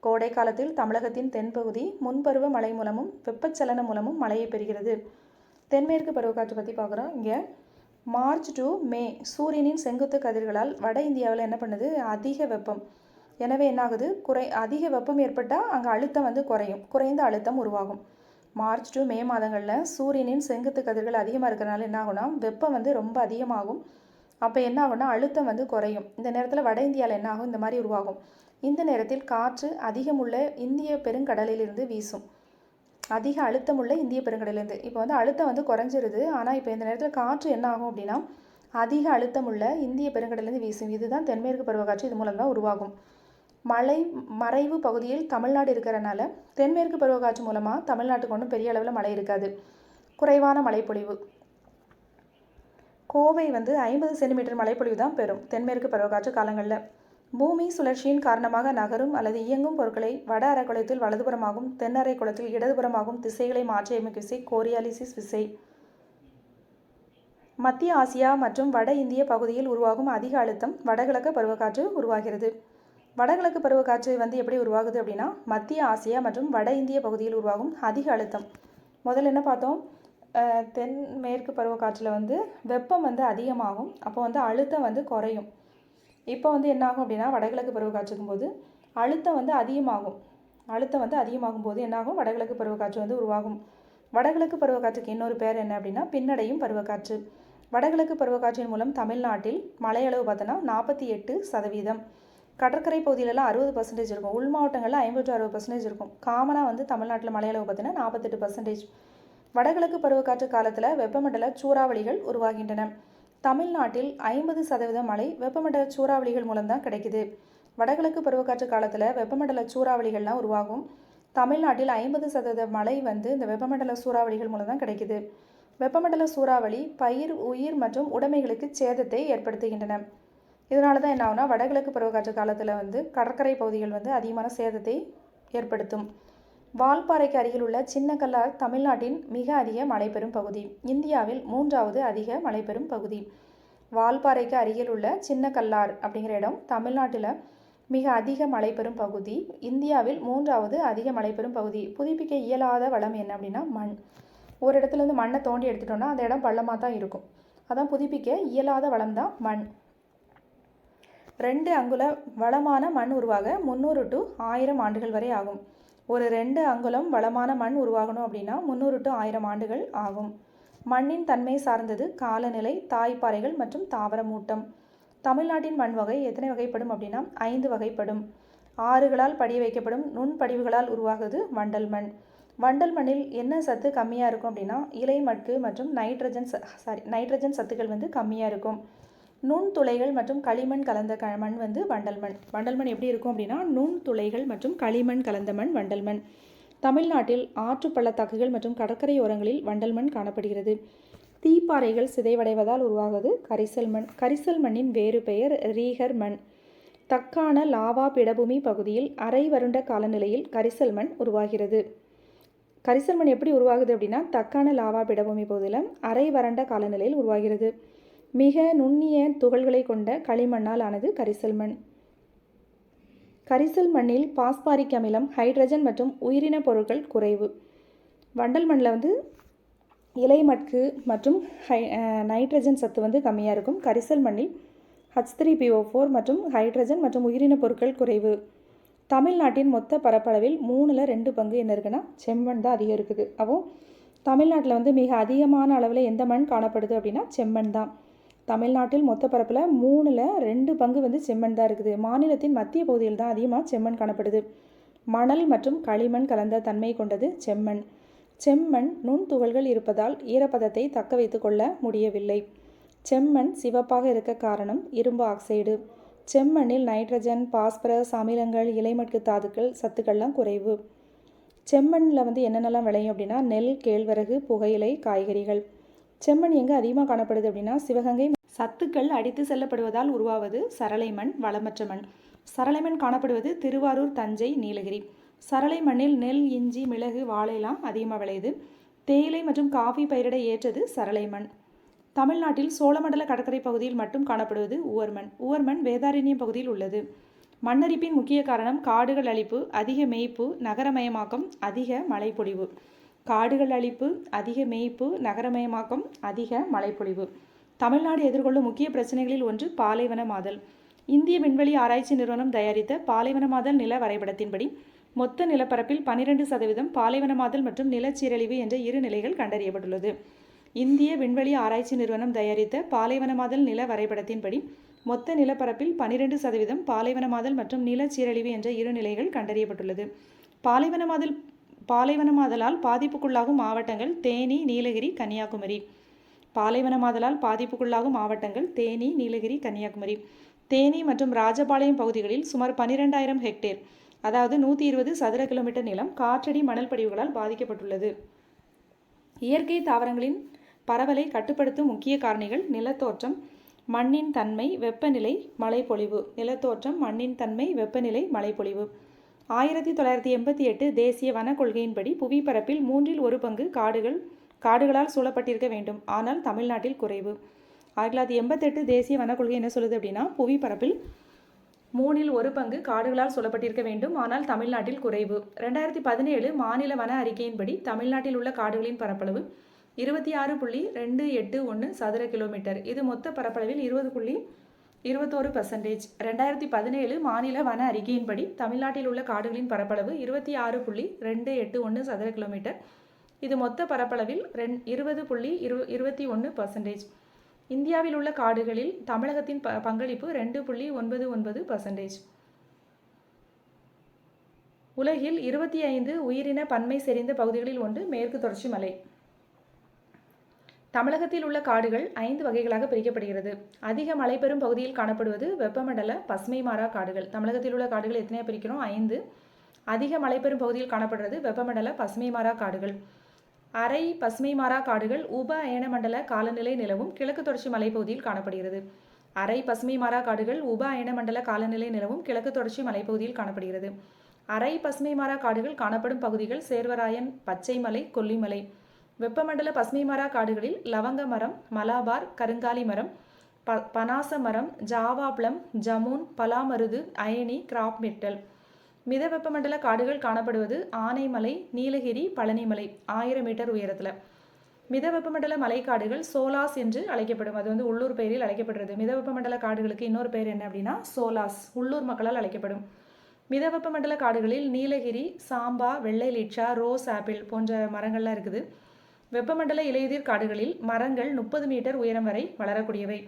கோடை காலத்தில் தமிழகத்தின் தென்பகுதி முன்பருவ மழை மூலமும் வெப்பச்சலனம் மூலமும் மழையை பெறுகிறது. தென்மேற்கு பருவக்காற்று பற்றி பார்க்குறோம். இங்கே மார்ச் டு மே சூரியனின் செங்குத்து கதிர்களால் வட இந்தியாவில் என்ன பண்ணுது, அதிக வெப்பம். எனவே என்னாகுது, அதிக வெப்பம் ஏற்பட்டால் அங்கே அழுத்தம் குறையும், குறைந்த அழுத்தம் உருவாகும். மார்ச் டு மே மாதங்களில் சூரியனின் செங்குத்து கதிர்கள் அதிகமாக இருக்கிறனால என்ன ஆகும்னா வெப்பம் ரொம்ப அதிகமாகும். அப்போ என்ன ஆகும்னா அழுத்தம் குறையும். இந்த நேரத்தில் வட இந்தியாவில் என்ன ஆகும், இந்த மாதிரி உருவாகும். இந்த நேரத்தில் காற்று அதிகமுள்ள இந்திய பெருங்கடலிலிருந்து வீசும். அதிக அழுத்தமுள்ள இந்திய பெருங்கடலிருந்து இப்போ அழுத்தம் குறைஞ்சிருது. ஆனால் இப்போ இந்த நேரத்தில் காற்று என்ன ஆகும் அப்படின்னா அதிக அழுத்தமுள்ள இந்திய பெருங்கடலிருந்து வீசும். இதுதான் தென்மேற்கு பருவக்காற்று. இது மூலம் தான் உருவாகும். மறைவு பகுதியில் தமிழ்நாடு இருக்கிறனால தென்மேற்கு பருவக்காற்று மூலமாக தமிழ்நாட்டுக்கு ஒன்றும் பெரிய அளவில் மழை இருக்காது, குறைவான மழைப்பொழிவு. கோவை 50 சென்டிமீட்டர் மழைப்பொழிவு தான் பெறும் தென்மேற்கு பருவக்காற்று காலங்களில். பூமி சுழற்சியின் காரணமாக நகரும் அல்லது இயங்கும் பொருட்களை வட அரைக்குளத்தில் வலதுபுறமாகவும் தென் அரைக்குளத்தில் இடதுபுறமாகவும் திசைகளை மாற்றியமைக்கும் விசை கோரியாலிசிஸ் விசை. மத்திய ஆசியா மற்றும் வட இந்திய பகுதியில் உருவாகும் அதிக அழுத்தம் வடகிழக்கு பருவக்காற்று உருவாகிறது. வடகிழக்கு பருவக்காற்று எப்படி உருவாகுது அப்படின்னா மத்திய ஆசியா மற்றும் வட இந்திய பகுதியில் உருவாகும் அதிக அழுத்தம். முதல்ல என்ன பார்த்தோம், தென்மேற்கு பருவக்காற்றில் வெப்பம் அதிகமாகும். அப்போ அழுத்தம் குறையும். இப்போ என்ன ஆகும் அப்படின்னா வடகிழக்கு பருவக்காற்றுக்கும் போது அழுத்தம் அதிகமாகும். அழுத்தம் அதிகமாகும் போது என்னாகும், வடகிழக்கு பருவக்காற்று உருவாகும். வடகிழக்கு பருவக்காற்றுக்கு இன்னொரு பேர் என்ன அப்படின்னா பின்னடையும் பருவக்காற்று. வடகிழக்கு பருவக்காற்றின் மூலம் தமிழ்நாட்டில் மழையளவு பார்த்தோன்னா 48%. கடற்கரை பகுதியிலலாம் 60% இருக்கும். உள் மாவட்டங்களில் 50-60% இருக்கும். காமனாக தமிழ்நாட்டில் மழையளவு பார்த்தீங்கன்னா 48%. வடகிழக்கு பருவக்காற்று காலத்தில் வெப்பமண்டல சூறாவளிகள் உருவாகின்றன. தமிழ்நாட்டில் 50% மழை வெப்பமண்டல சூறாவளிகள் மூலம்தான் கிடைக்குது. வடகிழக்கு பருவக்காற்று காலத்தில் வெப்பமண்டல சூறாவளிகள்லாம் உருவாகும். தமிழ்நாட்டில் 50% மழை இந்த வெப்பமண்டல சூறாவளிகள் மூலம் தான் கிடைக்குது. வெப்பமண்டல சூறாவளி பயிர், உயிர் மற்றும் உடைமைகளுக்கு சேதத்தை ஏற்படுத்துகின்றன. இதனால தான் என்ன ஆகுனா வடகிழக்கு பருவக்காற்று காலத்தில் கடற்கரை பகுதிகள் அதிகமான சேதத்தை ஏற்படுத்தும். வால்பாறைக்கு அருகில் உள்ள சின்ன கல்லார் தமிழ்நாட்டின் மிக அதிக மழை பெறும் பகுதி. இந்தியாவில் 3வது அதிக மழை பெறும் பகுதி. வால்பாறைக்கு அருகில் உள்ள சின்ன கல்லார் அப்படிங்கிற இடம் தமிழ்நாட்டில் மிக அதிக மழை பெறும் பகுதி. இந்தியாவில் 3வது அதிக மழை பெறும் பகுதி. புதுப்பிக்க இயலாத வளம் என்ன அப்படின்னா மண். ஒரு இடத்துல மண்ணை தோண்டி எடுத்துட்டோம்னா அந்த இடம் பள்ளமாக தான் இருக்கும். அதான் புதுப்பிக்க இயலாத வளம் தான் மண். 2 அங்குல வளமான மண் உருவாக 300 to 1000 ஆண்டுகள் வரை ஆகும். ஒரு 2 அங்குலம் வளமான மண் உருவாகணும் அப்படின்னா 300 to 1000 ஆண்டுகள் ஆகும். மண்ணின் தன்மை சார்ந்தது காலநிலை, தாய்ப்பாறைகள் மற்றும் தாவர மூட்டம். தமிழ்நாட்டின் மண் வகை எத்தனை வகைப்படும் அப்படின்னா 5 வகைப்படும். ஆறுகளால் படிய வைக்கப்படும் நுண்படிவுகளால் உருவாகுது வண்டல் மண். வண்டல் மண்ணில் என்ன சத்து கம்மியாக இருக்கும் அப்படின்னா இலை மட்கு மற்றும் நைட்ரஜன் சத்துக்கள் கம்மியாக இருக்கும். நுண்துளைகள் மற்றும் களிமண் கலந்த மண் வண்டல் மண். வண்டல் மண் எப்படி இருக்கும் அப்படின்னா நுண்துளைகள் மற்றும் களிமண் கலந்த மண் வண்டல் மண். தமிழ்நாட்டில் ஆற்று பள்ளத்தாக்குகள் மற்றும் கடற்கரையோரங்களில் வண்டல் மண் காணப்படுகிறது. தீப்பாறைகள் சிதைவடைவதால் உருவாகுது கரிசல் மண். கரிசல் மண்ணின் வேறு பெயர் ரீகர் மண். தக்கான லாவா பிடபூமி பகுதியில் அரை வறண்ட காலநிலையில் கரிசல் மண் உருவாகிறது. கரிசல் மண் எப்படி உருவாகுது அப்படின்னா தக்கான லாவா பிடபூமி பகுதியில் அரை வறண்ட காலநிலையில் உருவாகிறது. மிக நுண்ணிய துகள்களை கொண்ட களிமண்ணால் ஆனது கரிசல் மண். கரிசல் மண்ணில் பாஸ்பாரிக் அமிலம், ஹைட்ரஜன் மற்றும் உயிரின பொருட்கள் குறைவு. வண்டல் மண்ணில் இலை மட்கு மற்றும் நைட்ரஜன் சத்து கம்மியாக இருக்கும். கரிசல் மண்ணில் H3PO4 மற்றும் ஹைட்ரஜன் மற்றும் உயிரின பொருட்கள் குறைவு. தமிழ்நாட்டின் மொத்த பரப்பளவில் 3/2 பங்கு என்ன இருக்குன்னா செம்மண் தான் அதிகம் இருக்குது. அப்போ தமிழ்நாட்டில் மிக அதிகமான அளவில் எந்த மண் காணப்படுது அப்படின்னா செம்மண் தான். தமிழ்நாட்டில் மொத்த பரப்பில் 3/2 பங்கு செம்மண் தான் இருக்குது. மாநிலத்தின் மத்திய பகுதியில் தான் அதிகமாக செம்மண் காணப்படுது. மணல் மற்றும் களிமண் கலந்த தன்மை கொண்டது செம்மண். செம்மண் நுண்துகள்கள் இருப்பதால் ஈரப்பதத்தை தக்க வைத்து கொள்ள முடியவில்லை. செம்மண் சிவப்பாக இருக்க காரணம் இரும்பு ஆக்சைடு. செம்மண்ணில் நைட்ரஜன், பாஸ்பரஸ், அமிலங்கள், இலைமட்கு தாதுக்கள் சத்துக்கள்லாம் குறைவு. செம்மண்ணில் வந்து என்னென்னலாம் விளையும் அப்படின்னா நெல், கேழ்வரகு, புகையிலை, காய்கறிகள். செம்மண் எங்கே அதிகமாக காணப்படுது அப்படின்னா சிவகங்கை. சத்துக்கள் அடித்து செல்லப்படுவதால் உருவாவது சரளை மண், வளமற்ற மண். சரளை மண் காணப்படுவது திருவாரூர், தஞ்சை, நீலகிரி. சரளை மண்ணில் நெல், இஞ்சி, மிளகு, வாழைலாம் அதிகமாக விளையுது. தேயிலை மற்றும் காஃபி பயிரிட ஏற்றது சரளை மண். தமிழ்நாட்டில் சோழமண்டல கடற்கரை பகுதியில் மட்டும் காணப்படுவது உவர்மண். உவர்மண் வேதாரண்யம் பகுதியில் உள்ளது. மண்ணரிப்பின் முக்கிய காரணம் காடுகள் அழிப்பு, அதிக மேய்ப்பு, நகரமயமாக்கம், அதிக மழைப்பொழிவு. காடுகள் அழிப்பு, அதிக மேய்ப்பு, நகரமயமாக்கம், அதிக மழைப்பொழிவு. தமிழ்நாடு எதிர்கொள்ளும் முக்கிய பிரச்சனைகளில் ஒன்று பாலைவனமாதல். இந்திய விண்வெளி ஆராய்ச்சி நிறுவனம் தயாரித்த பாலைவனமாதல் நில வரைபடத்தின்படி மொத்த நிலப்பரப்பில் 12% பாலைவனமாதல் மற்றும் நிலச்சீரழிவு என்ற இரு நிலைகள் கண்டறியப்பட்டுள்ளது. இந்திய விண்வெளி ஆராய்ச்சி நிறுவனம் தயாரித்த பாலைவனமாதல் நில வரைபடத்தின்படி மொத்த நிலப்பரப்பில் 12% பாலைவனமாதல் மற்றும் நிலச்சீரழிவு என்ற இரு நிலைகள் கண்டறியப்பட்டுள்ளது. பாலைவனமாதலால் பாதிப்புக்குள்ளாகும் மாவட்டங்கள் தேனி, நீலகிரி, கன்னியாகுமரி. பாலைவனமாதலால் பாதிப்புக்குள்ளாகும் மாவட்டங்கள் தேனி, நீலகிரி, கன்னியாகுமரி. தேனி மற்றும் ராஜபாளையம் பகுதிகளில் சுமார் 12,000 ஹெக்டேர், அதாவது 120 சதுர கிலோமீட்டர் நிலம் காற்றடி மணல் படிவுகளால் பாதிக்கப்பட்டுள்ளது. இயற்கை தாவரங்களின் பரவலை கட்டுப்படுத்தும் முக்கிய காரணிகள் நிலத்தோற்றம், மண்ணின் தன்மை, வெப்பநிலை, மழைப்பொழிவு. நிலத்தோற்றம், மண்ணின் தன்மை, வெப்பநிலை, மழைப்பொழிவு. 1988 தேசிய வன கொள்கையின்படி புவிப்பரப்பில் 1/3 காடுகளால் சூழப்பட்டிருக்க வேண்டும். ஆனால் தமிழ்நாட்டில் குறைவு. 1988 தேசிய வன கொள்கை என்ன சொல்லுது அப்படின்னா புவிப்பரப்பில் 1/3 காடுகளால் சூழப்பட்டிருக்க வேண்டும். ஆனால் தமிழ்நாட்டில் குறைவு. 2017 மாநில வன அறிக்கையின்படி தமிழ்நாட்டில் உள்ள காடுகளின் பரப்பளவு 26.281 சதுர கிலோமீட்டர். இது மொத்த பரப்பளவில் 20.21%. 2017 மாநில வன அறிக்கையின்படி தமிழ்நாட்டில் உள்ள காடுகளின் பரப்பளவு 26.281 சதுர கிலோமீட்டர். இது மொத்த பரப்பளவில் 20.21%. இந்தியாவில் உள்ள காடுகளில் தமிழகத்தின் பங்களிப்பு 2.99%. உலகில் 25 உயிரின பன்மை செறிந்த பகுதிகளில் ஒன்று மேற்கு தொடர்ச்சி மலை. தமிழகத்தில் உள்ள காடுகள் 5 வகைகளாக பிரிக்கப்படுகிறது. அதிக மழை பெறும் பகுதியில் காணப்படுவது வெப்பமண்டல பசுமை மாறா காடுகள். தமிழகத்தில் உள்ள காடுகள் எத்தனையா பிரிக்கிறோம்? 5. அதிக மழை பெறும் பகுதியில் காணப்படுறது வெப்பமண்டல பசுமை மாறா காடுகள். அரை பசுமை மாறா காடுகள் உப அயனமண்டல காலநிலை நிலவும் கிழக்கு தொடர்ச்சி மலைப்பகுதியில் காணப்படுகிறது. அரை பசுமை மாறா காடுகள் உப அயனமண்டல காலநிலை நிலவும் கிழக்கு தொடர்ச்சி மலைப்பகுதியில் காணப்படுகிறது. அரை பசுமை மாறா காடுகள் காணப்படும் பகுதிகள் சேர்வராயன், பச்சைமலை, கொல்லிமலை. வெப்பமண்டல பசுமை மாறா காடுகளில் லவங்க மரம், மலாபார், கருங்காலி மரம், பனாச மரம், ஜாவா பிளம், ஜமுன், பலாமருது, அயனி, கிராப் மெட்டல். மித வெப்பமண்டல காடுகள் காணப்படுவது ஆனைமலை, நீலகிரி, பழனிமலை 1000 மீட்டர் உயரத்தில். மித வெப்பமண்டல மலைக்காடுகள் சோலாஸ் என்று அழைக்கப்படும். அது வந்து உள்ளூர் பெயரில் அழைக்கப்படுறது. மித வெப்பமண்டல காடுகளுக்கு இன்னொரு பெயர் என்ன அப்படின்னா சோலாஸ், உள்ளூர் மக்களால் அழைக்கப்படும். மித வெப்பமண்டல காடுகளில் நீலகிரி, சாம்பா, வெள்ளை லிட்சா, ரோஸ் ஆப்பிள் போன்ற மரங்கள்லாம் இருக்குது. வெப்பமண்டல இலையுதிர் காடுகளில் மரங்கள் 30 மீட்டர் உயரம் வரை வளரக்கூடியவை.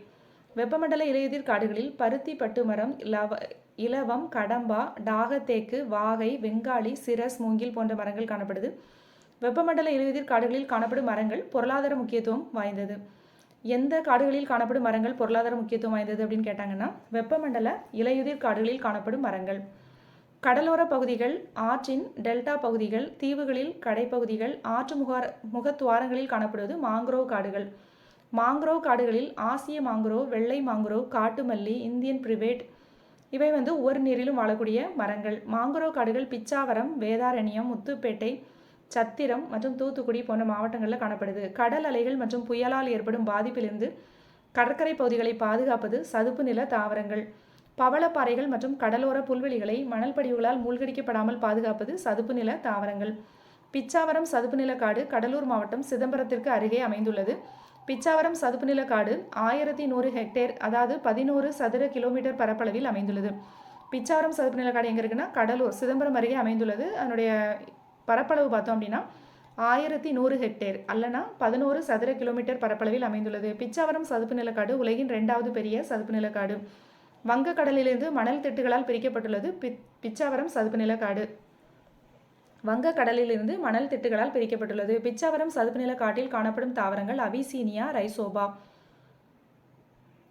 வெப்பமண்டல இலையுதிர் காடுகளில் பருத்தி, பட்டு மரம், இலவம், கடம்பா, டாகத்தேக்கு, வாகை, வெங்காளி, சிரஸ், மூங்கில் போன்ற மரங்கள் காணப்படுது. வெப்பமண்டல இலையுதிர் காடுகளில் காணப்படும் மரங்கள் பொருளாதார முக்கியத்துவம் வாய்ந்தது. எந்த காடுகளில் காணப்படும் மரங்கள் பொருளாதார முக்கியத்துவம் வாய்ந்தது அப்படின்னு கேட்டாங்கன்னா வெப்பமண்டல இலையுதிர் காடுகளில் காணப்படும் மரங்கள். கடலோர பகுதிகள், ஆற்றின் டெல்டா பகுதிகள், தீவுகளில் கடைப்பகுதிகள், ஆற்று முகத்துவாரங்களில் காணப்படுவது மாங்க்ரோவ் காடுகள். மாங்க்ரோவ் காடுகளில் ஆசிய மாங்க்ரோவ், வெள்ளை மாங்க்ரோவ், காட்டுமல்லி, இந்தியன் பிரிவேட் இவை வந்து ஒவ்வொரு நீரிலும் வாழக்கூடிய மரங்கள். மாங்க்ரோவ் காடுகள் பிச்சாவரம், வேதாரண்யம், முத்துப்பேட்டை, சத்திரம் மற்றும் தூத்துக்குடி போன்ற மாவட்டங்களில் காணப்படுது. கடல் அலைகள் மற்றும் புயலால் ஏற்படும் பாதிப்பிலிருந்து கடற்கரை பகுதிகளை பாதுகாப்பது சதுப்பு நில தாவரங்கள். பவளப்பாறைகள் மற்றும் கடலோர புல்வெளிகளை மணல் படிவுகளால் மூழ்கடிக்கப்படாமல் பாதுகாப்பது சதுப்பு நில தாவரங்கள். பிச்சாவரம் சதுப்பு நில காடு கடலூர் மாவட்டம் சிதம்பரத்திற்கு அருகே அமைந்துள்ளது. பிச்சாவரம் சதுப்பு நில காடு 1100 ஹெக்டேர், அதாவது 11 சதுர கிலோமீட்டர் பரப்பளவில் அமைந்துள்ளது. பிச்சாவரம் சதுப்பு நில காடு எங்கே இருக்குன்னா கடலூர், சிதம்பரம் அருகே அமைந்துள்ளது. அதனுடைய பரப்பளவு பார்த்தோம் அப்படின்னா 1100 ஹெக்டேர் அல்லனா 11 சதுர கிலோமீட்டர் பரப்பளவில் அமைந்துள்ளது. பிச்சாவரம் சதுப்பு நிலக்காடு உலகின் 2வது பெரிய சதுப்பு நிலக்காடு. வங்கக்கடலிலிருந்து மணல் திட்டுகளால் பிரிக்கப்பட்டுள்ளது பிச்சாவரம் சதுப்பு நிலக்காடு. வங்கக்கடலிலிருந்து மணல் திட்டுகளால் பிரிக்கப்பட்டுள்ளது. பிச்சாவரம் சதுப்பு நில காட்டில் காணப்படும் தாவரங்கள் அவிசீனியா, ரைசோபா.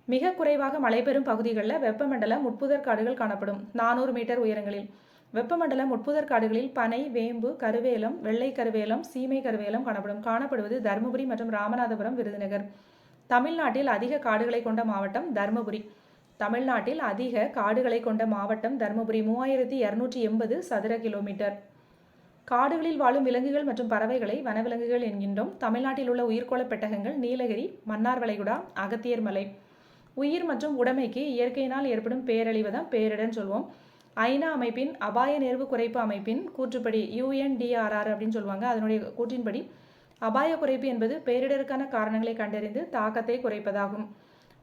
மிக குறைவாக மழை பெறும் பகுதிகளில் வெப்பமண்டல முட்புதர் காடுகள் காணப்படும் 400 மீட்டர் உயரங்களில். வெப்பமண்டல முட்புதர் காடுகளில் பனை, வேம்பு, கருவேலம், வெள்ளை கருவேலம், சீமை கருவேலம் காணப்படுவது தருமபுரி மற்றும் ராமநாதபுரம், விருதுநகர். தமிழ்நாட்டில் அதிக காடுகளை கொண்ட மாவட்டம் தருமபுரி. தமிழ்நாட்டில் அதிக காடுகளை கொண்ட மாவட்டம் தருமபுரி. 3280 சதுர கிலோமீட்டர். காடுகளில் வாழும் விலங்குகள் மற்றும் பறவைகளை வனவிலங்குகள் என்கின்றோம். தமிழ்நாட்டில் உள்ள உயிர்கோள பெட்டகங்கள் நீலகிரி, மன்னார் வளைகுடா, அகத்தியர் மலை. உயிர் மற்றும் உடைமைக்கு இயற்கையினால் ஏற்படும் பேரழிவு தான் பேரிடர்னு சொல்லுவோம். ஐநா அமைப்பின் அபாய நேர்வு குறைப்பு அமைப்பின் கூற்றுப்படி UNDRR அப்படின்னு சொல்லுவாங்க. அதனுடைய கூற்றின்படி அபாய குறைப்பு என்பது பேரிடருக்கான காரணங்களை கண்டறிந்து தாக்கத்தை குறைப்பதாகும்.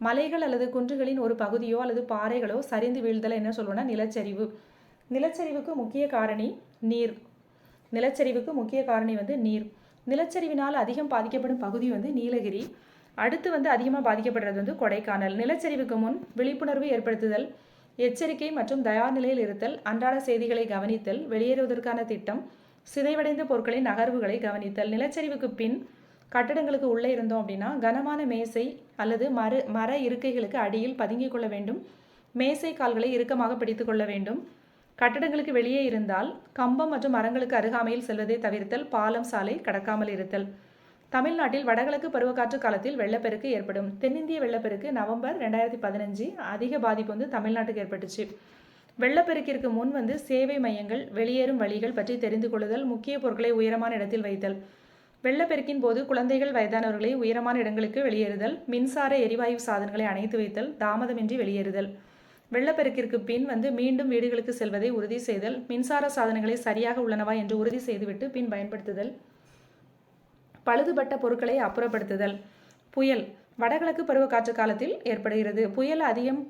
மலைகள் அல்லது குன்றுகளின் ஒரு பகுதியோ அல்லது பாறைகளோ சரிந்து வீழ்தல் என்ன சொல்லுவோம்னா நிலச்சரிவு. நிலச்சரிவுக்கு முக்கிய காரணி நீர். நிலச்சரிவுக்கு முக்கிய காரணி நீர். நிலச்சரிவினால் அதிகம் பாதிக்கப்படும் பகுதி நீலகிரி. அடுத்து அதிகமாக பாதிக்கப்படுறது கொடைக்கானல். நிலச்சரிவுக்கு முன் விழிப்புணர்வு ஏற்படுத்துதல், எச்சரிக்கை மற்றும் தயார் நிலையில் இருத்தல், அன்றாட செய்திகளை கவனித்தல், வெளியேறுவதற்கான திட்டம், சிதைவடைந்த பொருட்களின் நகர்வுகளை கவனித்தல். நிலச்சரிவுக்கு பின் கட்டடங்களுக்கு உள்ளே இருந்தோம் அப்படின்னா கனமான மேசை அல்லது மர இருக்கைகளுக்கு அடியில் பதுங்கிக் கொள்ள வேண்டும். மேசை கால்களை இறுக்கமாக பிடித்து கொள்ள வேண்டும். கட்டடங்களுக்கு வெளியே இருந்தால் கம்பம் மற்றும் மரங்களுக்கு அருகாமையில் செல்வதை தவிர்த்தல். பாலம், சாலை கடக்காமல் இருத்தல். தமிழ்நாட்டில் வடகிழக்கு பருவக்காற்று காலத்தில் வெள்ளப்பெருக்கு ஏற்படும். தென்னிந்திய வெள்ளப்பெருக்கு நவம்பர் 2015 அதிக பாதிப்பு தமிழ்நாட்டுக்கு ஏற்பட்டுச்சு. வெள்ளப்பெருக்கிற்கு முன் சேவை மையங்கள், வெளியேறும் வழிகள் பற்றி தெரிந்து கொள்ளுதல், முக்கிய பொருட்களை உயரமான இடத்தில் வைத்தல். வெள்ளப்பெருக்கின் போது குழந்தைகள், வயதானவர்களை உயரமான இடங்களுக்கு வெளியேறுதல், மின்சார எரிவாயு சாதனங்களை அணைத்து வைத்தல், தாமதமின்றி வெளியேறுதல். வெள்ளப்பெருக்கிற்கு பின் மீண்டும் வீடுகளுக்கு செல்வதை உறுதி செய்தல், மின்சார சாதனங்களை சரியாக உள்ளனவா என்று உறுதி செய்துவிட்டு பின் பயன்படுத்துதல், பழுதுபட்ட பொருட்களை அப்புறப்படுத்துதல். புயல் வடகிழக்கு பருவக்காற்று காலத்தில் ஏற்படுகிறது. புயல் அதிகம்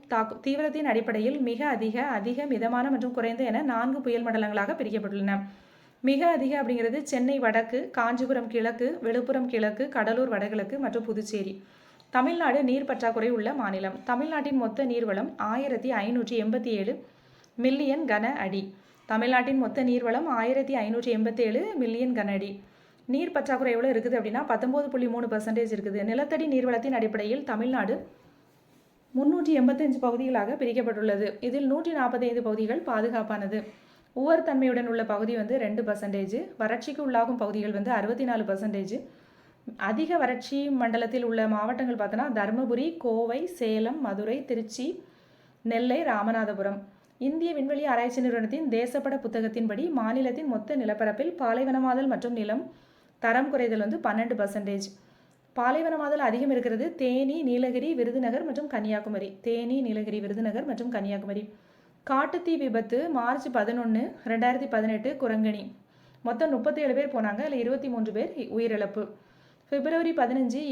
தீவிரத்தின் அடிப்படையில் மிக அதிக, அதிக, மிதமான மற்றும் குறைந்த என 4 புயல் மண்டலங்களாக பிரிக்கப்பட்டுள்ளன. மிக அதிக அப்படிங்கிறது சென்னை வடக்கு, காஞ்சிபுரம் கிழக்கு, விழுப்புரம் கிழக்கு, கடலூர் வடகிழக்கு மற்றும் புதுச்சேரி. தமிழ்நாடு நீர் பற்றாக்குறை உள்ள மாநிலம். தமிழ்நாட்டின் மொத்த நீர்வளம் 1587 மில்லியன் கன அடி. தமிழ்நாட்டின் மொத்த நீர்வளம் 1587 மில்லியன் கன அடி. நீர் பற்றாக்குறை எவ்வளோ இருக்குது அப்படின்னா 19.3% இருக்குது. நிலத்தடி நீர்வளத்தின் அடிப்படையில் தமிழ்நாடு 385 பகுதிகளாக பிரிக்கப்பட்டுள்ளது. இதில் 145 பகுதிகள் பாதுகாப்பானது. உவர் தன்மையுடன் உள்ள பகுதி 2%. வறட்சிக்கு உள்ளாகும் பகுதிகள் 64%. அதிக வறட்சி மண்டலத்தில் உள்ள மாவட்டங்கள் பார்த்தோன்னா தருமபுரி, கோவை, சேலம், மதுரை, திருச்சி, நெல்லை, ராமநாதபுரம். இந்திய விண்வெளி ஆராய்ச்சி நிறுவனத்தின் தேசப்பட புத்தகத்தின்படி மாநிலத்தின் மொத்த நிலப்பரப்பில் பாலைவனமாதல் மற்றும் நிலம் தரம் குறைதல் 12%. பாலைவனமாதல் அதிகம் இருக்கிறது தேனி, நீலகிரி, விருதுநகர் மற்றும் கன்னியாகுமரி. தேனி, நீலகிரி, விருதுநகர் மற்றும் கன்னியாகுமரி. காட்டுத்தீ விபத்து மார்ச் 11, 2018 குரங்கணி. மொத்தம் 37 பேர் போனாங்க. அதில் 23 பேர் உயிரிழப்பு. பிப்ரவரி 15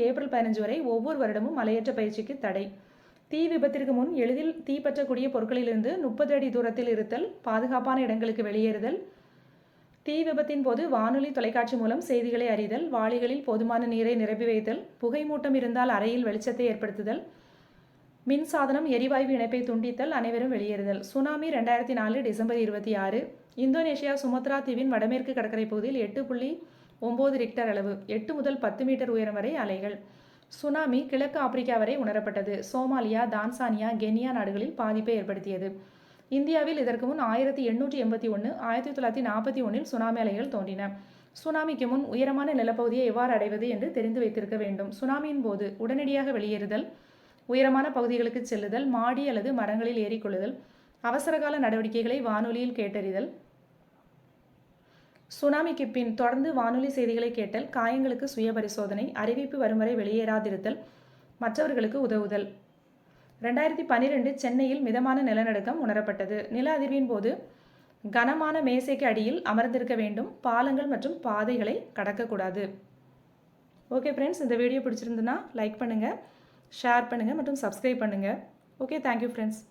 ஏப்ரல் 15 வரை ஒவ்வொரு வருடமும் மலையேற்ற பயிற்சிக்கு தடை. தீ விபத்திற்கு முன் எளிதில் தீப்பற்றக்கூடிய பொருட்களிலிருந்து 30 அடி தூரத்தில் இருத்தல், பாதுகாப்பான இடங்களுக்கு வெளியேறுதல். தீ விபத்தின் போது வானொலி, தொலைக்காட்சி மூலம் செய்திகளை அறிதல், வாளிகளில் போதுமான நீரை நிரப்பி வைத்தல், புகை மூட்டம் இருந்தால் அறையில் வெளிச்சத்தை ஏற்படுத்துதல், மின்சாதனம், எரிவாயு இணைப்பை துண்டித்தல், அனைவரும் வெளியேறுதல். Tsunami 2004 December 26. இந்தோனேஷியா சுமத்ரா தீவின் வடமேற்கு கடற்கரை பகுதியில் 8.9 ரிக்டர் அளவு, 8 முதல் 10 மீட்டர் உயரம் வரை அலைகள். சுனாமி கிழக்கு ஆப்பிரிக்கா வரை உணரப்பட்டது. சோமாலியா, தான்சானியா, கென்யா நாடுகளில் பாதிப்பை ஏற்படுத்தியது. இந்தியாவில் இதற்கு முன் 1881, 1941 சுனாமி அலைகள் தோன்றின. சுனாமிக்கு முன் உயரமான நிலப்பகுதியை எவ்வாறு அடைவது என்று தெரிந்து வைத்திருக்க வேண்டும். சுனாமியின் போது உடனடியாக வெளியேறுதல், உயரமான பகுதிகளுக்கு செல்லுதல், மாடி அல்லது மரங்களில் ஏறிக்கொள்ளுதல், அவசரகால நடவடிக்கைகளை வானொலியில் கேட்டறிதல். சுனாமிக்கு பின் தொடர்ந்து வானொலி செய்திகளை கேட்டல், காயங்களுக்கு சுய பரிசோதனை, அறிவிப்பு வரும் வரை வெளியேறாதிருத்தல், மற்றவர்களுக்கு உதவுதல். 2012 சென்னையில் மிதமான நிலநடுக்கம் உணரப்பட்டது. நில அதிர்வின் போது கனமான மேசைக்கு அடியில் அமர்ந்திருக்க வேண்டும். பாலங்கள் மற்றும் பாதைகளை கடக்கக்கூடாது. ஓகே ஃப்ரெண்ட்ஸ், இந்த வீடியோ பிடிச்சிருந்துன்னா லைக் பண்ணுங்கள், ஷேர் பண்ணுங்கள் மற்றும் சப்ஸ்கிரைப் பண்ணுங்கள். Okay, thank you friends.